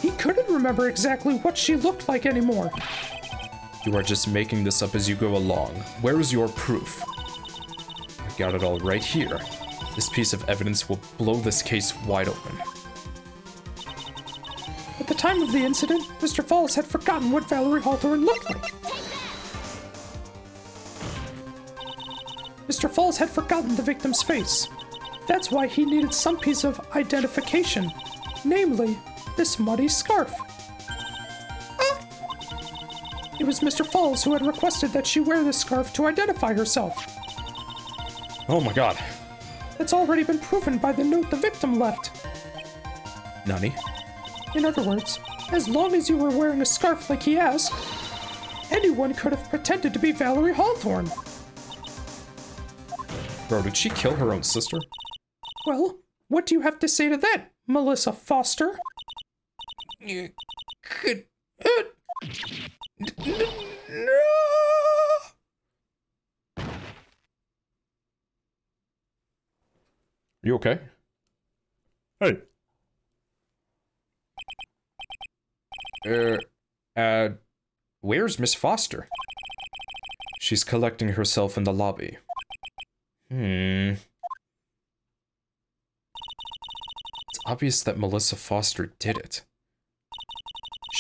He couldn't remember exactly what she looked like anymore. You are just making this up as you go along. Where is your proof? I've got it all right here. This piece of evidence will blow this case wide open. At the time of the incident, Mr. Falls had forgotten what Valerie Hawthorne looked like. Mr. Falls had forgotten the victim's face. That's why he needed some piece of identification, namely, this muddy scarf. It was Mr. Falls who had requested that she wear this scarf to identify herself. Oh my god. That's already been proven by the note the victim left. Nani? In other words, as long as you were wearing a scarf like he asked, anyone could have pretended to be Valerie Hawthorne. Bro, did she kill her own sister? Well, what do you have to say to that, Melissa Foster? No. You okay? Hey. Where's Miss Foster? She's collecting herself in the lobby. It's obvious that Melissa Foster did it.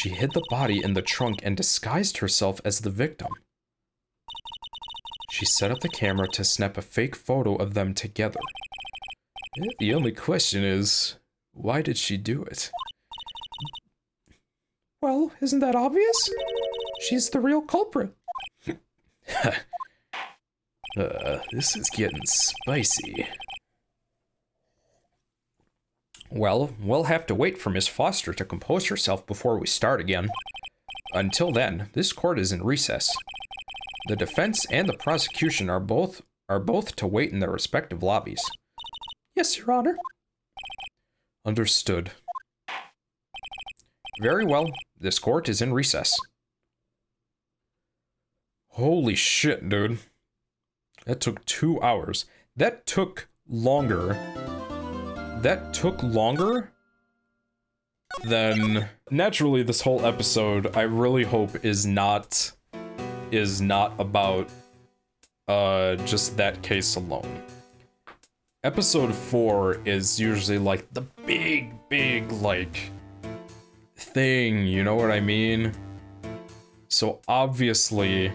She hid the body in the trunk and disguised herself as the victim. She set up the camera to snap a fake photo of them together. The only question is, why did she do it? Well, isn't that obvious? She's the real culprit. This is getting spicy. Well, we'll have to wait for Miss Foster to compose herself before we start again. Until then, this court is in recess. The defense and the prosecution are both to wait in their respective lobbies. Yes, Your Honor. Understood. Very well, this court is in recess. Holy shit, dude. That took 2 hours. That took longer than... Naturally, this whole episode, I really hope is not about just that case alone. Episode 4 is usually like the big like thing, you know what I mean? So obviously,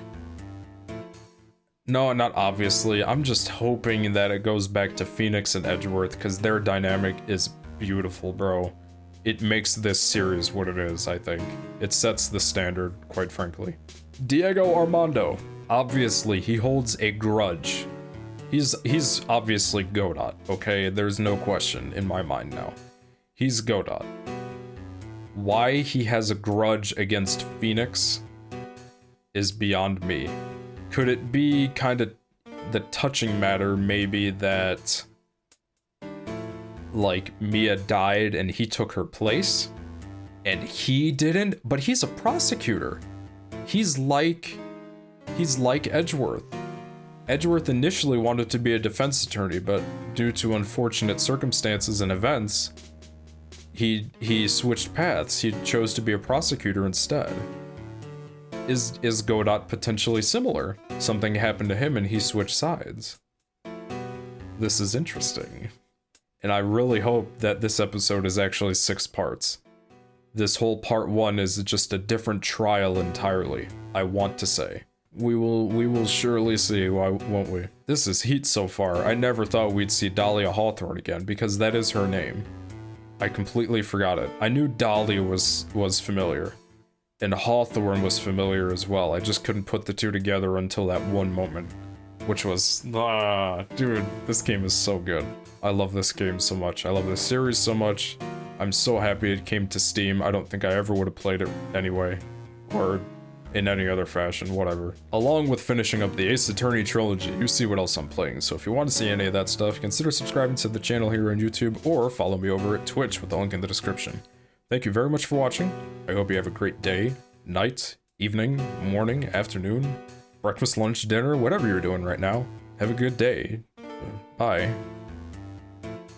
no, not obviously, I'm just hoping that it goes back to Phoenix and Edgeworth, because their dynamic is beautiful, bro. It makes this series what it is, I think. It sets the standard, quite frankly. Diego Armando. Obviously, he holds a grudge. He's obviously Godot, okay? There's no question in my mind now. He's Godot. Why he has a grudge against Phoenix is beyond me. Could it be kind of the touching matter, maybe, that like Mia died and he took her place and he didn't? But he's a prosecutor. He's like Edgeworth. Edgeworth initially wanted to be a defense attorney, but due to unfortunate circumstances and events, he switched paths. He chose to be a prosecutor instead. Is Godot potentially similar? Something happened to him and he switched sides. This is interesting. And I really hope that this episode is actually 6 parts. This whole part 1 is just a different trial entirely, I want to say. We will surely see, why won't we? This is heat so far. I never thought we'd see Dahlia Hawthorne again, because that is her name. I completely forgot it. I knew Dahlia was familiar. And Hawthorne was familiar as well. I just couldn't put the two together until that one moment. Which was, dude, this game is so good. I love this game so much. I love this series so much. I'm so happy it came to Steam. I don't think I ever would have played it anyway. Or in any other fashion, whatever. Along with finishing up the Ace Attorney trilogy, you see what else I'm playing. So if you want to see any of that stuff, consider subscribing to the channel here on YouTube, or follow me over at Twitch with the link in the description. Thank you very much for watching. I hope you have a great day, night, evening, morning, afternoon, breakfast, lunch, dinner, whatever you're doing right now. Have a good day. Bye.